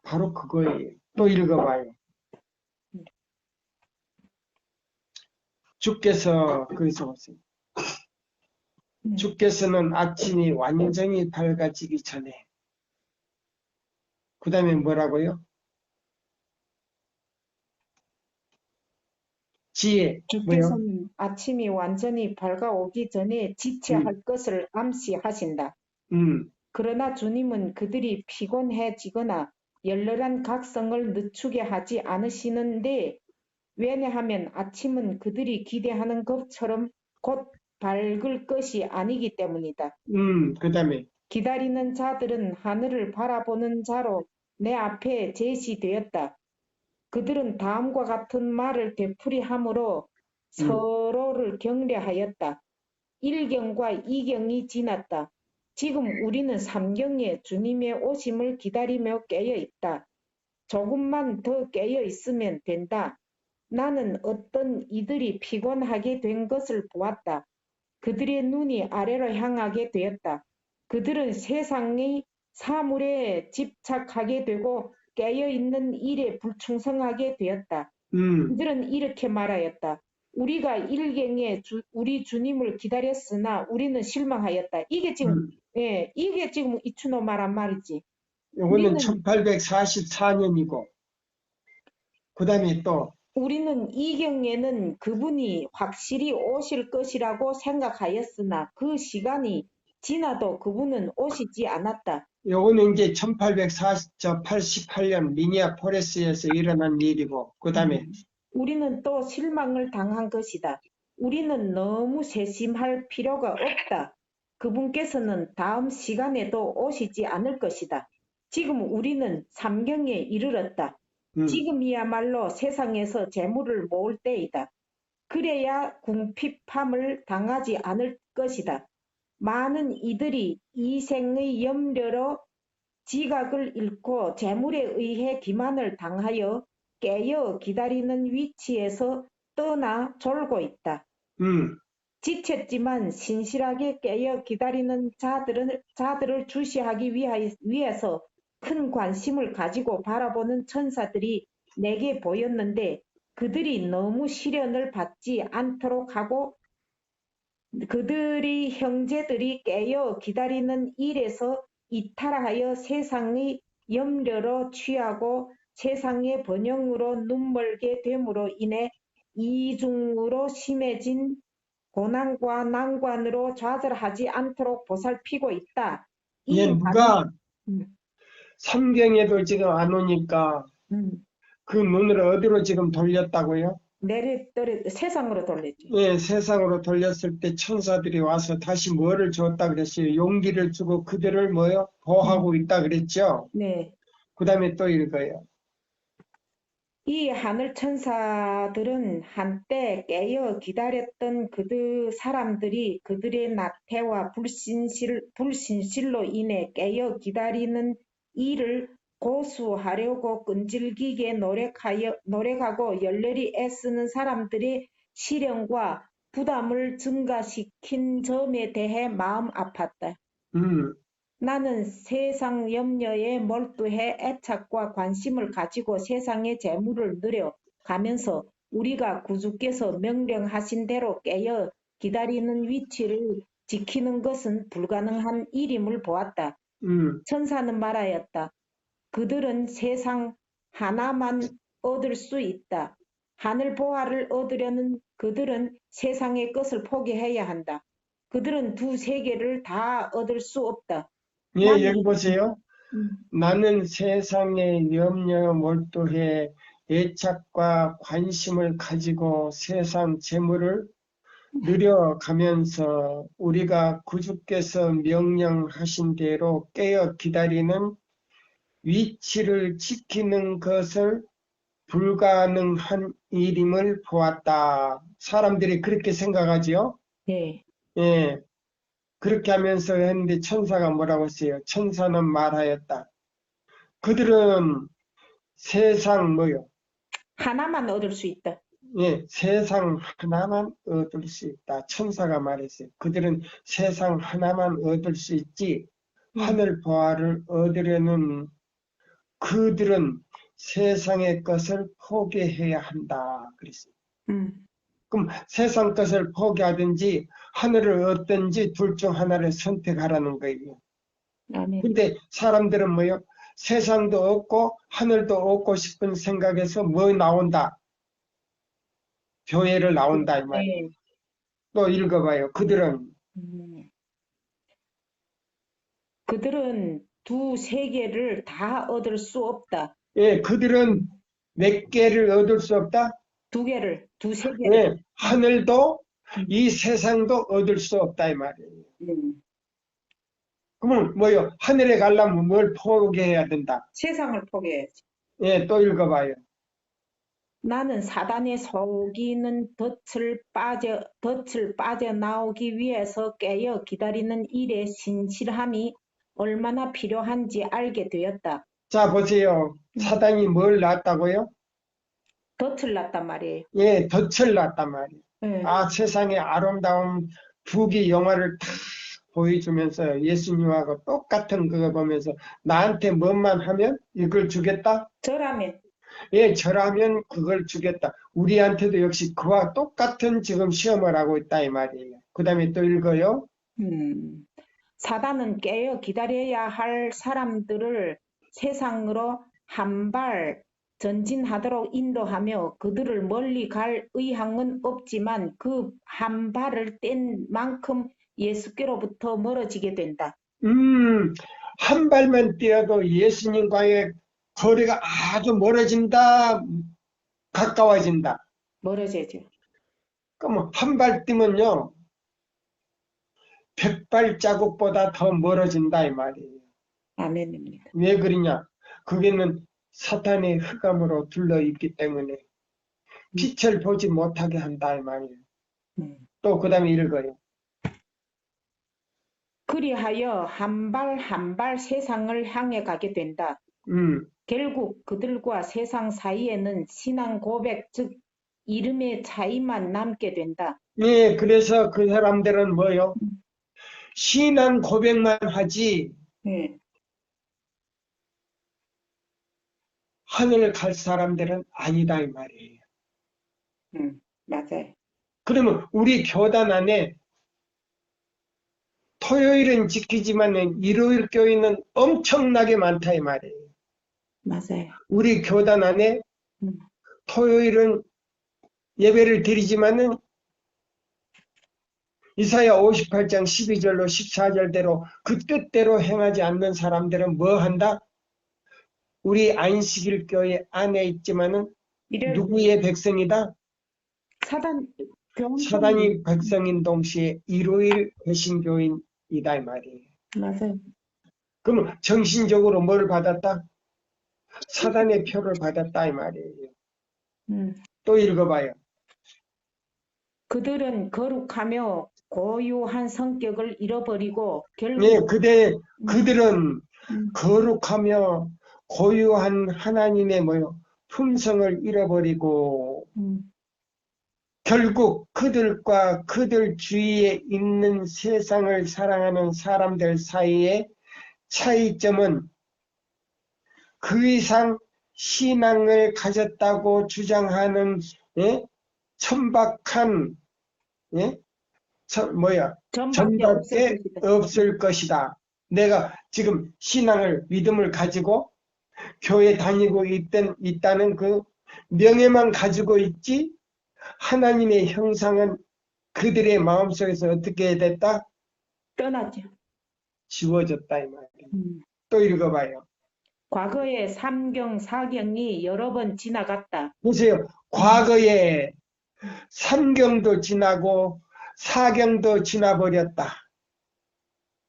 바로 그거예요. 또 읽어봐요. 음, 주께서 그래서 보세요. 음. 주께서는 아침이 완전히 밝아지기 전에 그 다음에 뭐라고요? 지혜 뭐요? 주께서는 아침이 완전히 밝아오기 전에 지체할 음, 것을 암시하신다. 음, 그러나 주님은 그들이 피곤해지거나 열렬한 각성을 늦추게 하지 않으시는데 왜냐하면 아침은 그들이 기대하는 것처럼 곧 밝을 것이 아니기 때문이다. 그 다음에 기다리는 자들은 하늘을 바라보는 자로 내 앞에 제시되었다. 그들은 다음과 같은 말을 되풀이함으로 음, 서로를 경례하였다. 1경과 2경이 지났다. 지금 우리는 3경에 주님의 오심을 기다리며 깨어 있다. 조금만 더 깨어 있으면 된다. 나는 어떤 이들이 피곤하게 된 것을 보았다. 그들의 눈이 아래로 향하게 되었다. 그들은 세상의 사물에 집착하게 되고 깨어있는 일에 불충성하게 되었다. 음, 그들은 이렇게 말하였다. 우리가 일경에 우리 주님을 기다렸으나 우리는 실망하였다. 음. 이게 지금 이춘호 말한 말이지. 요거는 우리는 1844년이고 그 다음에 또 우리는 이경에는 그분이 확실히 오실 것이라고 생각하였으나 그 시간이 지나도 그분은 오시지 않았다. 요거는 이제 1888년 미니아포리스에서 일어난 일이고 그 다음에 우리는 또 실망을 당한 것이다. 우리는 너무 세심할 필요가 없다. 그분께서는 다음 시간에도 오시지 않을 것이다. 지금 우리는 삼경에 이르렀다. 음, 지금이야말로 세상에서 재물을 모을 때이다. 그래야 궁핍함을 당하지 않을 것이다. 많은 이들이 이생의 염려로 지각을 잃고 재물에 의해 기만을 당하여 깨어 기다리는 위치에서 떠나 졸고 있다. 음, 지쳤지만 신실하게 깨어 기다리는 자들을 주시하기 위해서 큰 관심을 가지고 바라보는 천사들이 내게 보였는데 그들이 너무 시련을 받지 않도록 하고 그들이 형제들이 깨어 기다리는 일에서 이탈하여 세상의 염려로 취하고 세상의 번영으로 눈멀게 됨으로 인해 이중으로 심해진 고난과 난관으로 좌절하지 않도록 보살피고 있다. 예, 이 누가 음, 성경에도 지금 안 오니까 음, 그 눈을 어디로 지금 돌렸다고요? 세상으로 돌렸죠. 예, 세상으로 돌렸을 때 천사들이 와서 다시 뭐를 줬다 그랬어요? 용기를 주고 그들을 뭐요? 보호하고 있다 그랬죠? 네. 그 다음에 또 이거예요. 이 하늘 천사들은 한때 깨어 기다렸던 사람들이 그들의 낙태와 불신실로 인해 깨어 기다리는 일을 고수하려고 끈질기게 노력하고 열렬히 애쓰는 사람들의 시련과 부담을 증가시킨 점에 대해 마음 아팠다. 음, 나는 세상 염려에 몰두해 애착과 관심을 가지고 세상의 재물을 누려가면서 우리가 구주께서 명령하신 대로 깨어 기다리는 위치를 지키는 것은 불가능한 일임을 보았다. 음, 천사는 말하였다. 그들은 세상 하나만 얻을 수 있다. 하늘 보화를 얻으려는 그들은 세상의 것을 포기해야 한다. 그들은 두 세계를 다 얻을 수 없다. 예, 여기 나는 보세요. 음, 나는 세상의 염려에 몰두해 애착과 관심을 가지고 세상 재물을 누려가면서 우리가 구주께서 명령하신 대로 깨어 기다리는 위치를 지키는 것을 불가능한 일임을 보았다. 사람들이 그렇게 생각하지요? 네. 예, 그렇게 하면서 했는데 천사가 뭐라고 했어요? 천사는 말하였다. 그들은 세상 뭐요? 하나만 얻을 수 있다. 예, 세상 하나만 얻을 수 있다. 천사가 말했어요. 그들은 세상 하나만 얻을 수 있지 음, 하늘 보화를 얻으려는 그들은 세상의 것을 포기해야 한다. 그랬어요. 음, 그럼 세상 것을 포기하든지 하늘을 얻든지 둘 중 하나를 선택하라는 거예요. 아멘. 근데 사람들은 뭐요? 세상도 얻고 하늘도 얻고 싶은 생각에서 뭐 나온다? 교회를 나온다 이 말이에요. 네. 또 읽어봐요. 그들은 음, 그들은 두 세계를 다 얻을 수 없다. 예, 그들은 몇 개를 얻을 수 없다? 두 세계를. 예, 하늘도 음, 이 세상도 얻을 수 없다 이 말이에요. 음. 그러면 뭐요? 하늘에 가려면 뭘 포기해야 된다? 세상을 포기해야지. 예, 또 읽어봐요. 나는 사단의 속이는 덫을 빠져나오기 위해서 깨어 기다리는 일의 신실함이 얼마나 필요한지 알게 되었다. 자, 보세요. 사단이 뭘 놨다고요? 덫을 놨단 말이에요. 예, 덫을 놨단 말이에요. 예, 아, 세상의 아름다운 부귀 영화를 다 보여주면서 예수님하고 똑같은 그거 보면서 나한테 뭐만 하면 이걸 주겠다? 저라면 예, 저라면 그걸 주겠다. 우리한테도 역시 그와 똑같은 지금 시험을 하고 있다 이 말이에요. 그 다음에 또 읽어요. 음, 사단은 깨어 기다려야 할 사람들을 세상으로 한 발 전진하도록 인도하며 그들을 멀리 갈 의향은 없지만 그 한 발을 뗀 만큼 예수께로부터 멀어지게 된다. 한 발만 뛰어도 예수님과의 거리가 아주 멀어진다, 가까워진다. 멀어지죠. 그럼 한 발 뛰면요, 100발자국보다 더 멀어진다 이 말이에요. 아멘입니다. 왜 그러냐? 그게는 사탄의 흑암으로 둘러있기 때문에 음, 빛을 보지 못하게 한다 이 말이에요. 음. 또 그 다음에 읽어요. 그리하여 한 발 한 발 세상을 향해 가게 된다. 음, 결국 그들과 세상 사이에는 신앙 고백, 즉 이름의 차이만 남게 된다. 예, 그래서 그 사람들은 뭐요? 신앙 고백만 하지 예, 하늘을 갈 사람들은 아니다 이 말이에요. 맞아요. 그러면 우리 교단 안에 토요일은 지키지만 일요일 교회는 엄청나게 많다 이 말이에요. 맞아요. 우리 교단 안에 음, 토요일은 예배를 드리지만은 이사야 58장 12절로 14절대로 그 뜻대로 행하지 않는 사람들은 뭐 한다? 우리 안식일 교회 안에 있지만은 이를 누구의 백성이다? 사단 사단이 백성인 동시에 일요일 개신교인이다 이 말이에요. 맞아요. 그럼 정신적으로 뭘 받았다? 사단의 표를 받았다 이 말이에요. 음. 또 읽어봐요. 그들은 거룩하며 고유한 성격을 잃어버리고 네, 결국 그들은 음, 거룩하며 고유한 하나님의 뭐요? 품성을 잃어버리고 음, 결국 그들과 그들 주위에 있는 세상을 사랑하는 사람들 사이의 차이점은 그 이상 신앙을 가졌다고 주장하는 예? 천박한 예? 전밖에 없을 전밖에 것이다. 없을 것이다. 내가 지금 신앙을 믿음을 가지고 교회 다니고 있다는 그 명예만 가지고 있지 하나님의 형상은 그들의 마음속에서 어떻게 됐다? 떠나죠. 지워졌다 이 말이에요. 음. 또 읽어봐요. 과거에 3경, 4경이 여러 번 지나갔다. 보세요. 과거에 삼경도 지나고 사경도 지나버렸다.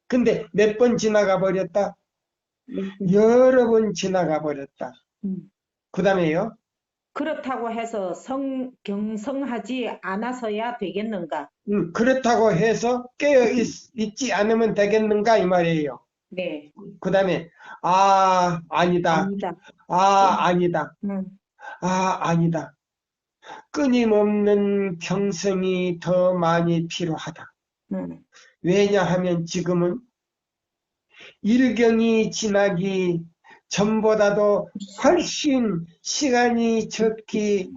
근데 몇 번 지나가 버렸다? 여러 번 지나가 버렸다. 음. 그 다음에요. 그렇다고 해서 경성하지 않아서야 되겠는가? 그렇다고 해서 깨어 있지 않으면 되겠는가 이 말이에요. 네, 그 다음에 아니다. 아니다. 아니다. 음, 아니다. 끊임없는 경성이 더 많이 필요하다. 음. 왜냐하면 지금은 일경이 지나기 전보다도 훨씬 시간이 적게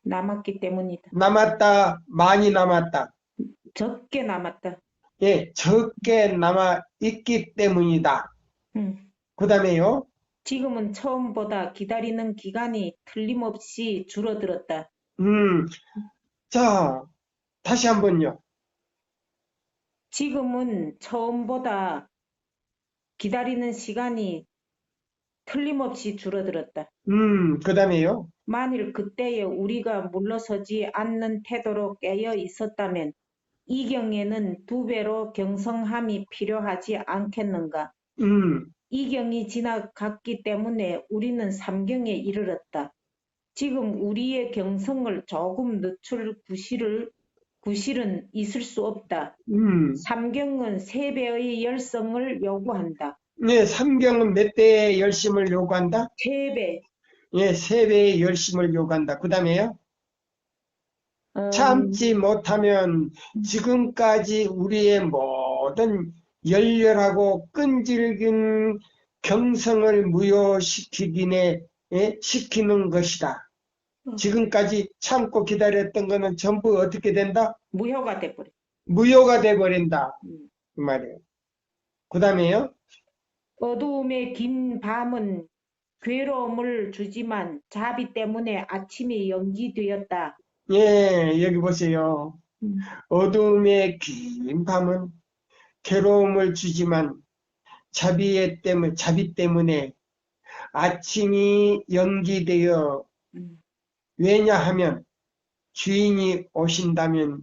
남았기 때문이다. 남았다, 많이 남았다. 적게 남았다. 예, 적게 남아 있기 때문이다. 음. 그 다음에요. 지금은 처음보다 기다리는 기간이 틀림없이 줄어들었다. 음, 자, 다시 한번요. 지금은 처음보다 기다리는 시간이 틀림없이 줄어들었다. 그 다음에요. 만일 그때에 우리가 물러서지 않는 태도로 깨어 있었다면 이 경에는 2배로 경성함이 필요하지 않겠는가? 음, 이 경이 지나갔기 때문에 우리는 3경에 이르렀다. 지금 우리의 경성을 조금 늦출 구실은 있을 수 없다. 음. 3경은 3배의 열성을 요구한다. 네, 삼경은 몇 배의 열심을 요구한다? 3배. 예, 3배의 열심을 요구한다. 그 다음에요. 참지 못하면 지금까지 우리의 모든 열렬하고 끈질긴 경성을 무효시키기에 시키는 것이다. 지금까지 참고 기다렸던 거는 전부 어떻게 된다? 무효가 돼버려. 무효가 돼버린다. 음. 그 말이에요. 그 다음에요. 어두움의 긴 밤은 괴로움을 주지만 자비 때문에 아침이 연기되었다. 예, 여기 보세요. 어두움의 긴 밤은 괴로움을 주지만 자비 때문에 아침이 연기되어 왜냐하면 주인이 오신다면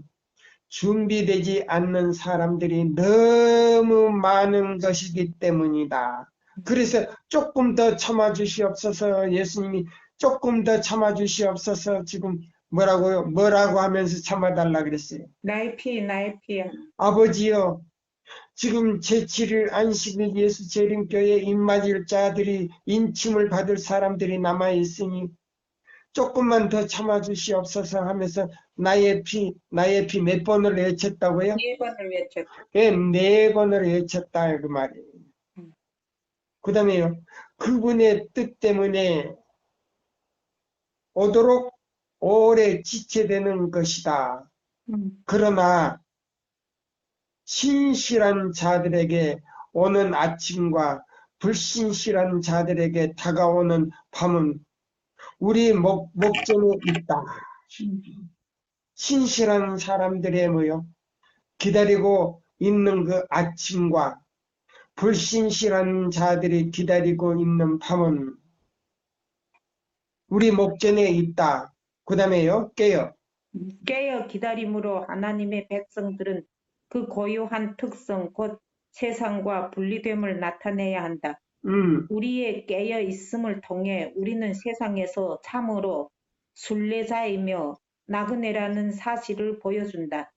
준비되지 않는 사람들이 너무 많은 것이기 때문이다. 그래서 조금 더 참아주시옵소서. 예수님이 조금 더 참아주시옵소서. 지금 뭐라고 하면서 참아달라 그랬어요. 나의 피, 나의 피. 아버지여, 지금 제7일 안식일 예수 재림교회 입맞을 자들이 인침을 받을 사람들이 남아있으니 조금만 더 참아주시옵소서 하면서 나의 피 몇 번을 외쳤다고요? 4번을 외쳤다. 예, 4번을 외쳤다 그 말이에요. 그 다음에요. 그분의 뜻 때문에 오도록 오래 지체되는 것이다. 그러나 신실한 자들에게 오는 아침과 불신실한 자들에게 다가오는 밤은 우리 목전에 있다. 신실한 사람들의 뭐요? 기다리고 있는 그 아침과 불신실한 자들이 기다리고 있는 밤은 우리 목전에 있다. 그 다음에요, 깨어. 깨어 기다림으로 하나님의 백성들은 그 고유한 특성 곧 세상과 분리됨을 나타내야 한다. 우리의 깨어 있음을 통해 우리는 세상에서 참으로 순례자이며 나그네라는 사실을 보여준다.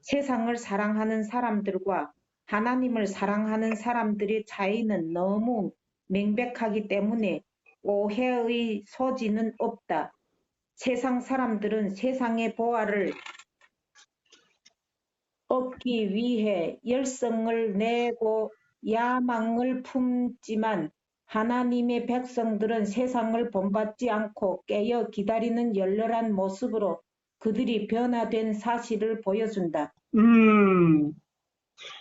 세상을 사랑하는 사람들과 하나님을 사랑하는 사람들의 차이는 너무 명백하기 때문에 오해의 소지는 없다. 세상 사람들은 세상의 보화를 얻기 위해 열성을 내고 야망을 품지만 하나님의 백성들은 세상을 본받지 않고 깨어 기다리는 열렬한 모습으로 그들이 변화된 사실을 보여준다.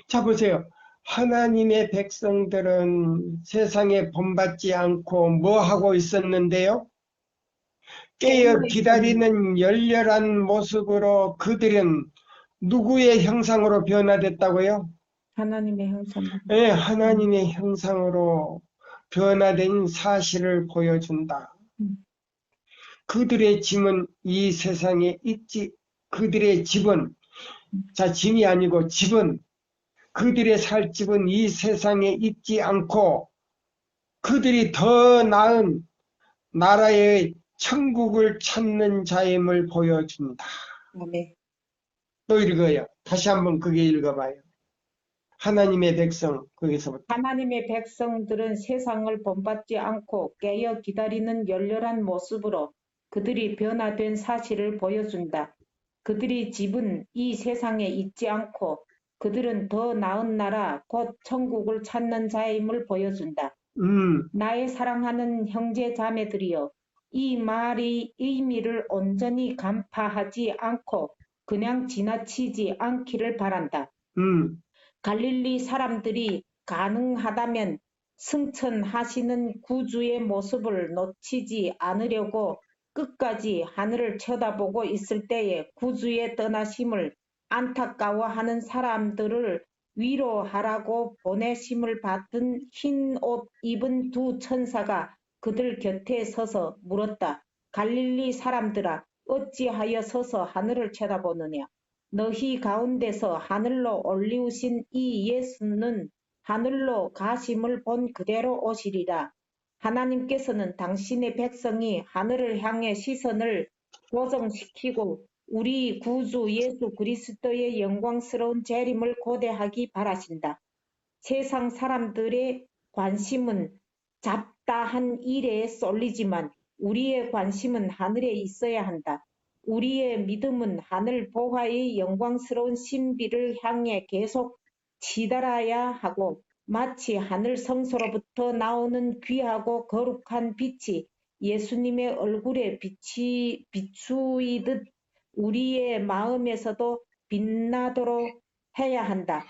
자, 보세요. 하나님의 백성들은 세상에 본받지 않고 뭐 하고 있었는데요? 깨어 기다리는 열렬한 모습으로 그들은 누구의 형상으로 변화됐다고요? 하나님의 형상. 네, 하나님의 형상으로 변화된 사실을 보여준다. 그들의 짐은 이 세상에 있지, 그들의 집은, 자, 짐이 아니고 집은, 그들의 살 집은 이 세상에 있지 않고 그들이 더 나은 나라의 천국을 찾는 자임을 보여준다. 네. 또 읽어요. 다시 한번 그게 읽어봐요. 하나님의 백성, 거기서부터. 하나님의 백성들은 세상을 본받지 않고 깨어 기다리는 열렬한 모습으로 그들이 변화된 사실을 보여준다. 그들의 집은 이 세상에 있지 않고 그들은 더 나은 나라, 곧 천국을 찾는 자임을 보여준다. 나의 사랑하는 형제 자매들이여, 이 말의 의미를 온전히 간파하지 않고 그냥 지나치지 않기를 바란다. 갈릴리 사람들이 가능하다면 승천하시는 구주의 모습을 놓치지 않으려고 끝까지 하늘을 쳐다보고 있을 때에 구주의 떠나심을 안타까워하는 사람들을 위로하라고 보내심을 받은 흰 옷 입은 두 천사가 그들 곁에 서서 물었다. 갈릴리 사람들아, 어찌하여 서서 하늘을 쳐다보느냐? 너희 가운데서 하늘로 올리우신 이 예수는 하늘로 가심을 본 그대로 오시리라. 하나님께서는 당신의 백성이 하늘을 향해 시선을 고정시키고 우리 구주 예수 그리스도의 영광스러운 재림을 고대하기 바라신다. 세상 사람들의 관심은 잡다한 일에 쏠리지만 우리의 관심은 하늘에 있어야 한다. 우리의 믿음은 하늘 보화의 영광스러운 신비를 향해 계속 치달아야 하고 마치 하늘 성소로부터 나오는 귀하고 거룩한 빛이 예수님의 얼굴에 비추이듯 우리의 마음에서도 빛나도록 해야 한다.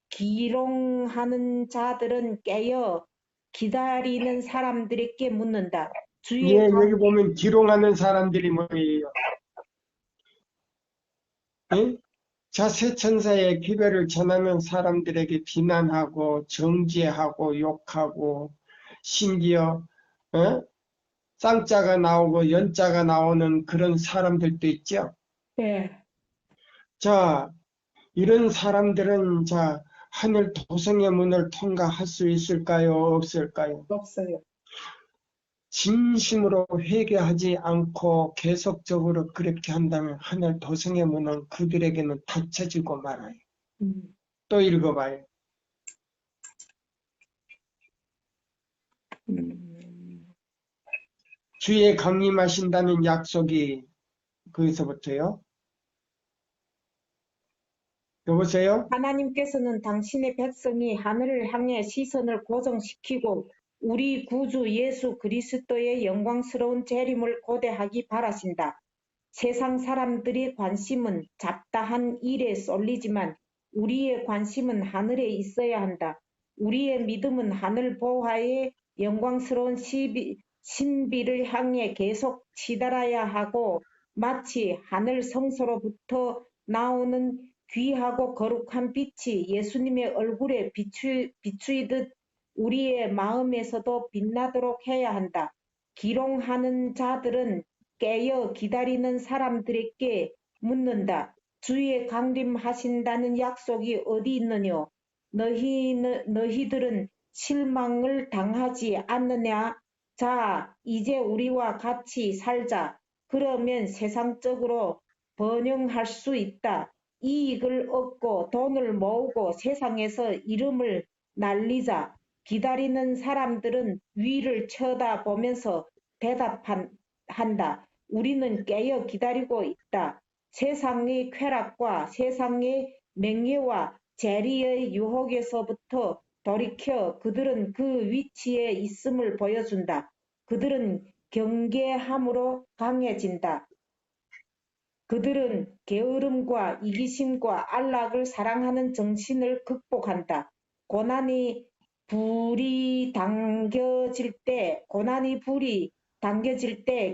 기롱하는 자들은 깨어 기다리는 사람들에게 묻는다. 예, 여기 보면 기롱하는 사람들이 뭐예요? 예? 자세천사의 기별을 전하는 사람들에게 비난하고 정죄하고 욕하고 심지어 쌍자가 나오고 연자가 나오는 그런 사람들도 있죠. 네. 자, 이런 사람들은 자 하늘 도성의 문을 통과할 수 있을까요? 없을까요? 없어요. 진심으로 회개하지 않고 계속적으로 그렇게 한다면 하늘 도성의 문은 그들에게는 닫혀지고 말아요. 또 읽어봐요. 주의 강림하신다는 약속이 거기서부터요. 여보세요? 하나님께서는 당신의 백성이 하늘을 향해 시선을 고정시키고 우리 구주 예수 그리스도의 영광스러운 재림을 고대하기 바라신다. 세상 사람들의 관심은 잡다한 일에 쏠리지만 우리의 관심은 하늘에 있어야 한다. 우리의 믿음은 하늘 보화의 영광스러운 신비를 향해 계속 치달아야 하고 마치 하늘 성소로부터 나오는 귀하고 거룩한 빛이 예수님의 얼굴에 비추이듯 우리의 마음에서도 빛나도록 해야 한다. 기롱하는 자들은 깨어 기다리는 사람들에게 묻는다. 주의 강림하신다는 약속이 어디 있느뇨? 너희들은 실망을 당하지 않느냐? 자, 이제 우리와 같이 살자. 그러면 세상적으로 번영할 수 있다. 이익을 얻고 돈을 모으고 세상에서 이름을 날리자. 기다리는 사람들은 위를 쳐다보면서 대답한다. 우리는 깨어 기다리고 있다. 세상의 쾌락과 세상의 명예와 재리의 유혹에서부터 돌이켜 그들은 그 위치에 있음을 보여준다. 그들은 경계함으로 강해진다. 그들은 게으름과 이기심과 안락을 사랑하는 정신을 극복한다. 고난이 불이 당겨질 때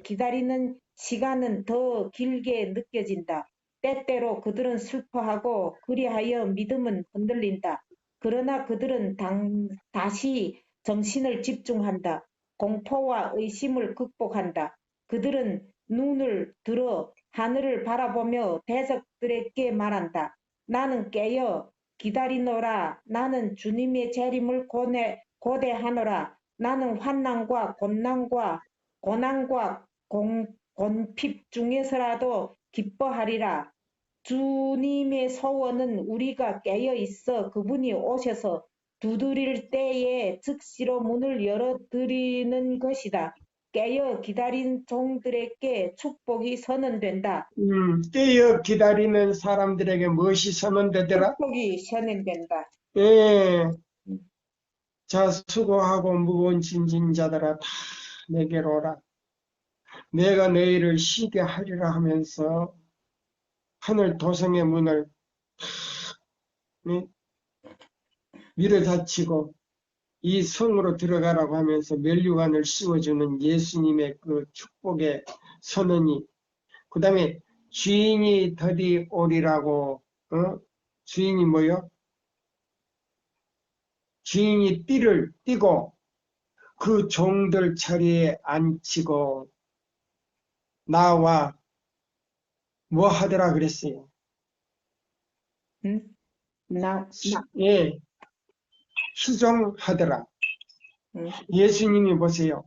기다리는 시간은 더 길게 느껴진다. 때때로 그들은 슬퍼하고 그리하여 믿음은 흔들린다. 그러나 그들은 다시 정신을 집중한다. 공포와 의심을 극복한다. 그들은 눈을 들어 하늘을 바라보며 대적들에게 말한다. 나는 깨어 기다리노라. 나는 주님의 재림을 고대하노라. 나는 환난과 고난과 곤핍 중에서라도 기뻐하리라. 주님의 소원은 우리가 깨어 있어 그분이 오셔서 두드릴 때에 즉시로 문을 열어드리는 것이다. 깨어 기다린 종들에게 축복이 선언된다. 깨어 기다리는 사람들에게 무엇이 선언되더라? 축복이 선언된다. 예, 자, 수고하고 무거운 짐진 자들아 다 내게로 오라. 내가 너희를 쉬게 하리라 하면서 하늘 도성의 문을 밀어닫히고 이 성으로 들어가라고 하면서 면류관을 씌워주는 예수님의 그 축복의 선언이, 그 다음에 주인이 더디 오리라고, 주인이 뭐요? 주인이 띠를 띠고 그 종들 자리에 앉히고 나와 뭐 하더라 그랬어요? 응? 예, 수종하더라. 응. 예수님이 보세요.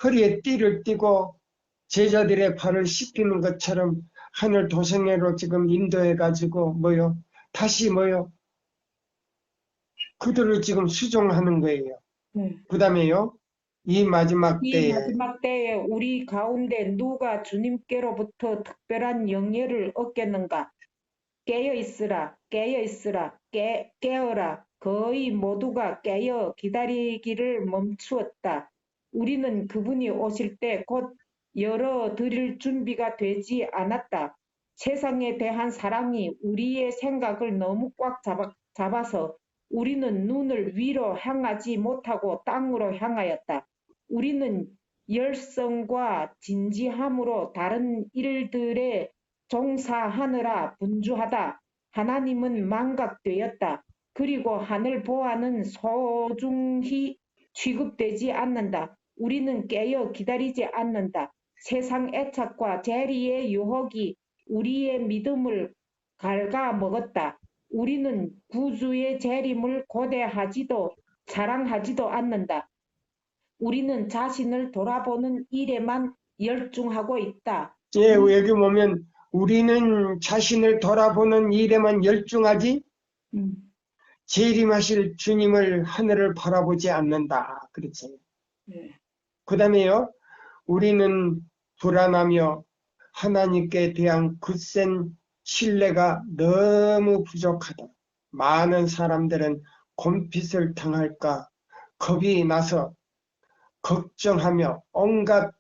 허리에 띠를 띠고 제자들의 발을 씻기는 것처럼 하늘 도성회로 지금 인도해가지고 뭐요? 다시 뭐요? 그들을 지금 수종하는 거예요. 응. 그 다음에요. 이 마지막 이 때에 마지막 때에 우리 가운데 누가 주님께로부터 특별한 영예를 얻겠는가? 깨어 있으라, 깨어 있으라, 깨어라. 거의 모두가 깨어 기다리기를 멈추었다. 우리는 그분이 오실 때 곧 열어드릴 준비가 되지 않았다. 세상에 대한 사랑이 우리의 생각을 너무 꽉 잡아서 우리는 눈을 위로 향하지 못하고 땅으로 향하였다. 우리는 열성과 진지함으로 다른 일들에 종사하느라 분주하다. 하나님은 망각되었다. 그리고 하늘 보아는 소중히 취급되지 않는다. 우리는 깨어 기다리지 않는다. 세상 애착과 재리의 유혹이 우리의 믿음을 갉아먹었다. 우리는 구주의 재림을 고대하지도 자랑하지도 않는다. 우리는 자신을 돌아보는 일에만 열중하고 있다. 예, 여기 보면 우리는 자신을 돌아보는 일에만 열중하지 재림하실 주님을 하늘을 바라보지 않는다. 그렇죠. 그 다음에요. 우리는 불안하며 하나님께 대한 굳센 신뢰가 너무 부족하다. 많은 사람들은 곤핏을 당할까 겁이 나서 걱정하며 온갖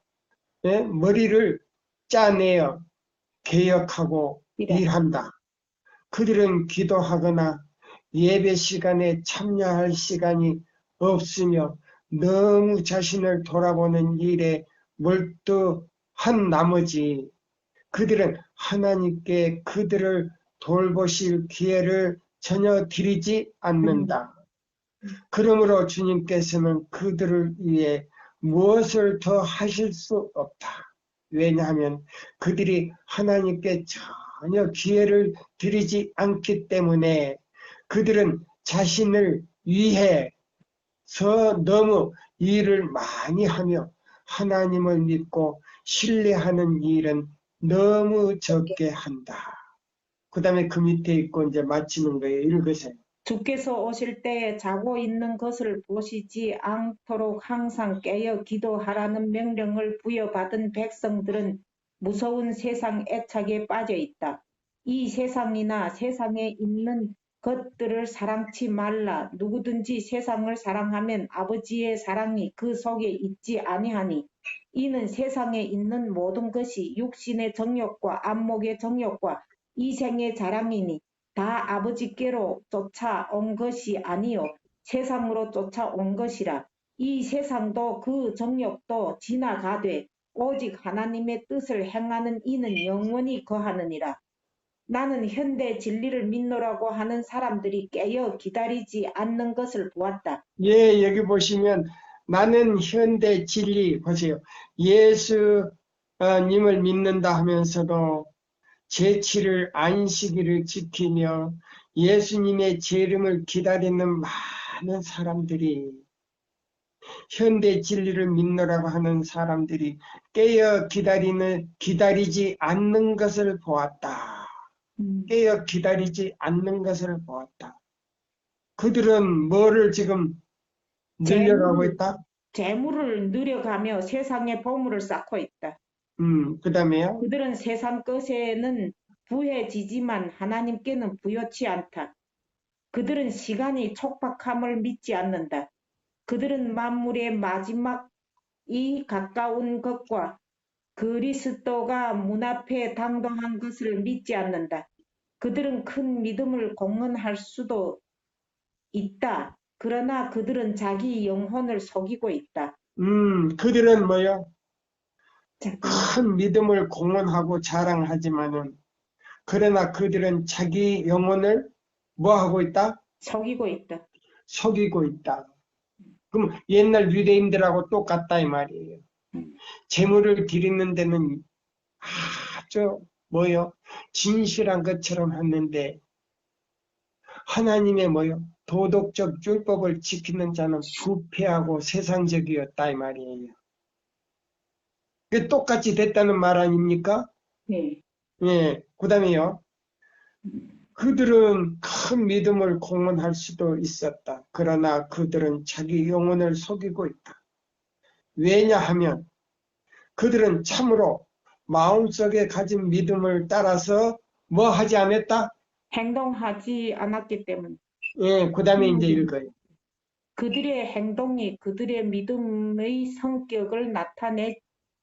머리를 짜내어 개혁하고 일한다. 그들은 기도하거나 예배 시간에 참여할 시간이 없으며 너무 자신을 돌아보는 일에 몰두한 나머지 그들은 하나님께 그들을 돌보실 기회를 전혀 드리지 않는다. 그러므로 주님께서는 그들을 위해 무엇을 더 하실 수 없다. 왜냐하면 그들이 하나님께 전혀 기회를 드리지 않기 때문에 그들은 자신을 위해서 너무 일을 많이 하며 하나님을 믿고 신뢰하는 일은 너무 적게 한다. 그 다음에 그 밑에 있고 이제 마치는 거예요. 읽으세요. 주께서 오실 때에 자고 있는 것을 보시지 않도록 항상 깨어 기도하라는 명령을 부여받은 백성들은 무서운 세상 애착에 빠져 있다. 이 세상이나 세상에 있는 것들을 사랑치 말라. 누구든지 세상을 사랑하면 아버지의 사랑이 그 속에 있지 아니하니 이는 세상에 있는 모든 것이 육신의 정욕과 안목의 정욕과 이생의 자랑이니 다 아버지께로 쫓아온 것이 아니요 세상으로 쫓아온 것이라. 이 세상도 그 정욕도 지나가되 오직 하나님의 뜻을 행하는 이는 영원히 거하느니라. 나는 현대 진리를 믿노라고 하는 사람들이 깨어 기다리지 않는 것을 보았다. 예, 여기 보시면 나는 현대 진리 보세요. 예수님을 믿는다 하면서도 제7일 안식일을 지키며 예수님의 재림을 기다리는 많은 사람들이 현대 진리를 믿노라고 하는 사람들이 깨어 기다리지 않는 것을 보았다. 깨어 기다리지 않는 것을 보았다. 그들은 뭐를 지금 늘려가고 있다? 재물을 늘여가며 세상의 보물을 쌓고 있다. 그 다음에요. 그들은 세상 것에는 부해지지만 하나님께는 부요치 않다. 그들은 시간이 촉박함을 믿지 않는다. 그들은 만물의 마지막이 가까운 것과 그리스도가 문 앞에 당도한 것을 믿지 않는다. 그들은 큰 믿음을 공언할 수도 있다. 그러나 그들은 자기 영혼을 속이고 있다. 그들은 뭐요? 자기 큰 믿음을 공언하고 자랑하지만은 그러나 그들은 자기 영혼을 뭐 하고 있다? 속이고 있다. 속이고 있다. 그럼 옛날 유대인들하고 똑같다 이 말이에요. 재물을 드리는 데는 아주 뭐요? 진실한 것처럼 했는데 하나님의 뭐요? 도덕적 율법을 지키는 자는 부패하고 세상적이었다 이 말이에요. 그 똑같이 됐다는 말 아닙니까? 네. 예, 그 다음에요. 그들은 큰 믿음을 공언할 수도 있었다. 그러나 그들은 자기 영혼을 속이고 있다. 왜냐하면 그들은 참으로 마음속에 가진 믿음을 따라서 뭐 하지 않았다? 행동하지 않았기 때문. 예, 그 다음에 이제 읽어요. 그들의 행동이 그들의 믿음의 성격을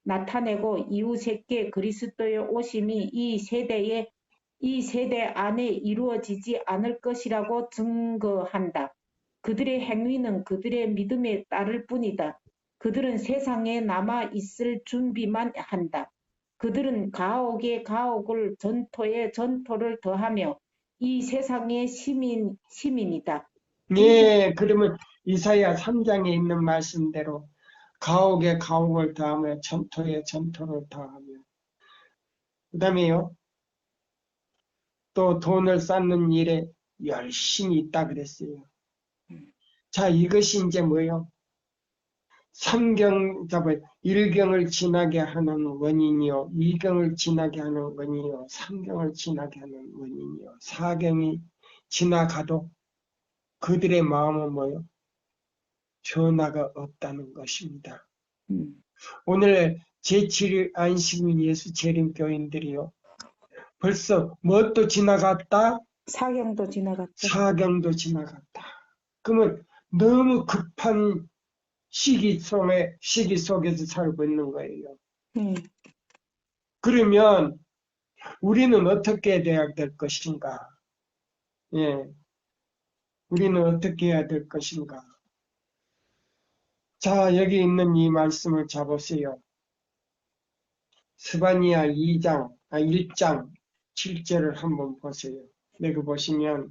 나타내고 이웃에게 그리스도의 오심이 이 세대 안에 이루어지지 않을 것이라고 증거한다. 그들의 행위는 그들의 믿음에 따를 뿐이다. 그들은 세상에 남아 있을 준비만 한다. 그들은 가옥에 가옥을 전토에 전토를 더하며 이 세상의 시민이다. 예, 그러면 이사야 3장에 있는 말씀대로 가옥에 가옥을 더하며 전토에 전토를 더하며 그 다음에요. 또 돈을 쌓는 일에 열심히 있다 그랬어요. 자, 이것이 이제 뭐예요? 1경을 지나게 하는 원인이요. 2경을 지나게 하는 원인이요. 3경을 지나게 하는 원인이요. 4경이 지나가도 그들의 마음은 뭐예요? 변화가 없다는 것입니다. 오늘 제7일 안식일 예수 재림교인들이요. 벌써 뭣도 지나갔다? 사경도 지나갔다. 4경도 지나갔다. 그러면 너무 급한 시기 속에서 살고 있는 거예요. 그러면 우리는 어떻게 돼야 될 것인가? 예, 우리는 어떻게 해야 될 것인가? 자, 여기 있는 이 말씀을 잡으세요. 스바냐 1장 7절을 한번 보세요. 여기 보시면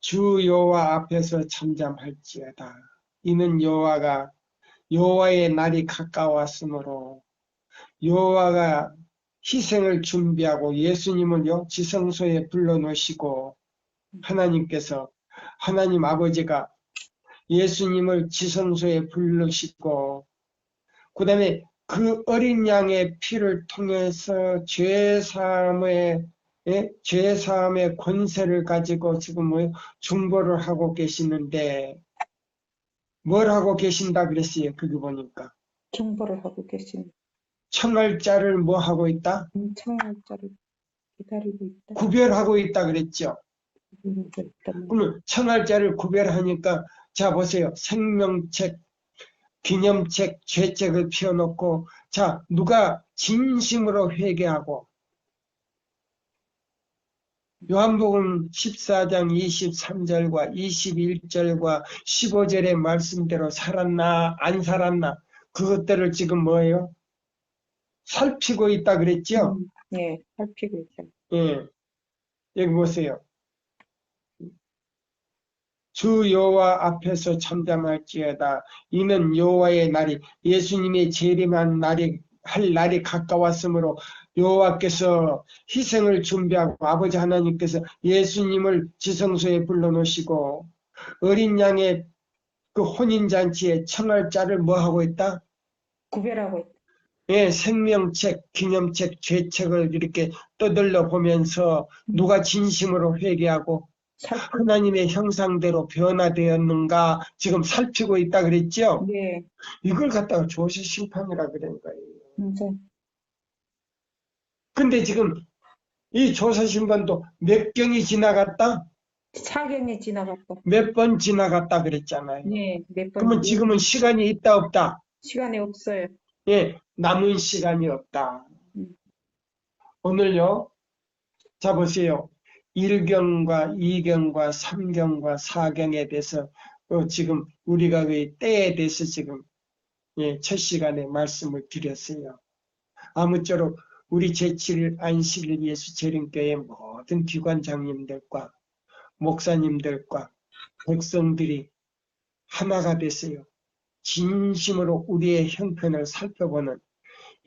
주 여호와 앞에서 잠잠할지어다. 이는 여호와의 날이 가까웠으므로 여호와가 희생을 준비하고 예수님을요 지성소에 불러놓으시고 하나님 아버지가 예수님을 지성소에 부르시고 그 다음에 그 어린 양의 피를 통해서 죄사함의 권세를 가지고 지금 중보를 하고 계시는데 뭘 하고 계신다 그랬어요. 거기 보니까 중보를 하고 계신 청알자를 뭐 하고 있다? 청날짜를 기다리고 있다. 구별하고 있다 그랬죠. 있다면 그러면 청알자를 구별하니까 자 보세요. 생명책, 기념책, 죄책을 피워놓고 자 누가 진심으로 회개하고 요한복음 14장 23절과 21절과 15절의 말씀대로 살았나 안 살았나 그것들을 지금 뭐예요? 살피고 있다 그랬죠? 예, 살피고 있다. 예. 여기 보세요. 주 여호와 앞에서 잠잠할지어다. 이는 여호와의 날이 예수님의 재림한 할 날이 가까웠으므로 여호와께서 희생을 준비하고 아버지 하나님께서 예수님을 지성소에 불러놓으시고 어린 양의 그 혼인잔치에 청알자를 뭐 하고 있다? 구별하고 있다. 예, 생명책, 기념책, 죄책을 이렇게 떠들러 보면서 누가 진심으로 회개하고 하나님의 형상대로 변화되었는가 지금 살피고 있다 그랬죠? 네, 이걸 갖다가 조세 심판이라 그런 거예요. 맞아요. 근데 지금 이 조세 심판도 몇 경이 지나갔다? 사경이 지나갔다. 몇 번 지나갔다 그랬잖아요. 네, 몇 번. 그러면 지금은 시간이 있다 없다? 시간이 없어요. 예, 남은 시간이 없다. 오늘요, 자 보세요. 1경과 2경과 3경과 4경에 대해서 지금 우리가 그 때에 대해서 지금 첫 시간에 말씀을 드렸어요. 아무쪼록 우리 제7일 안식일 예수 재림교회 모든 기관장님들과 목사님들과 백성들이 하나가 됐어요. 진심으로 우리의 형편을 살펴보는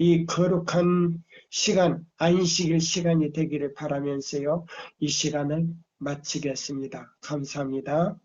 이 거룩한 시간, 안식일 시간이 되기를 바라면서요. 이 시간을 마치겠습니다. 감사합니다.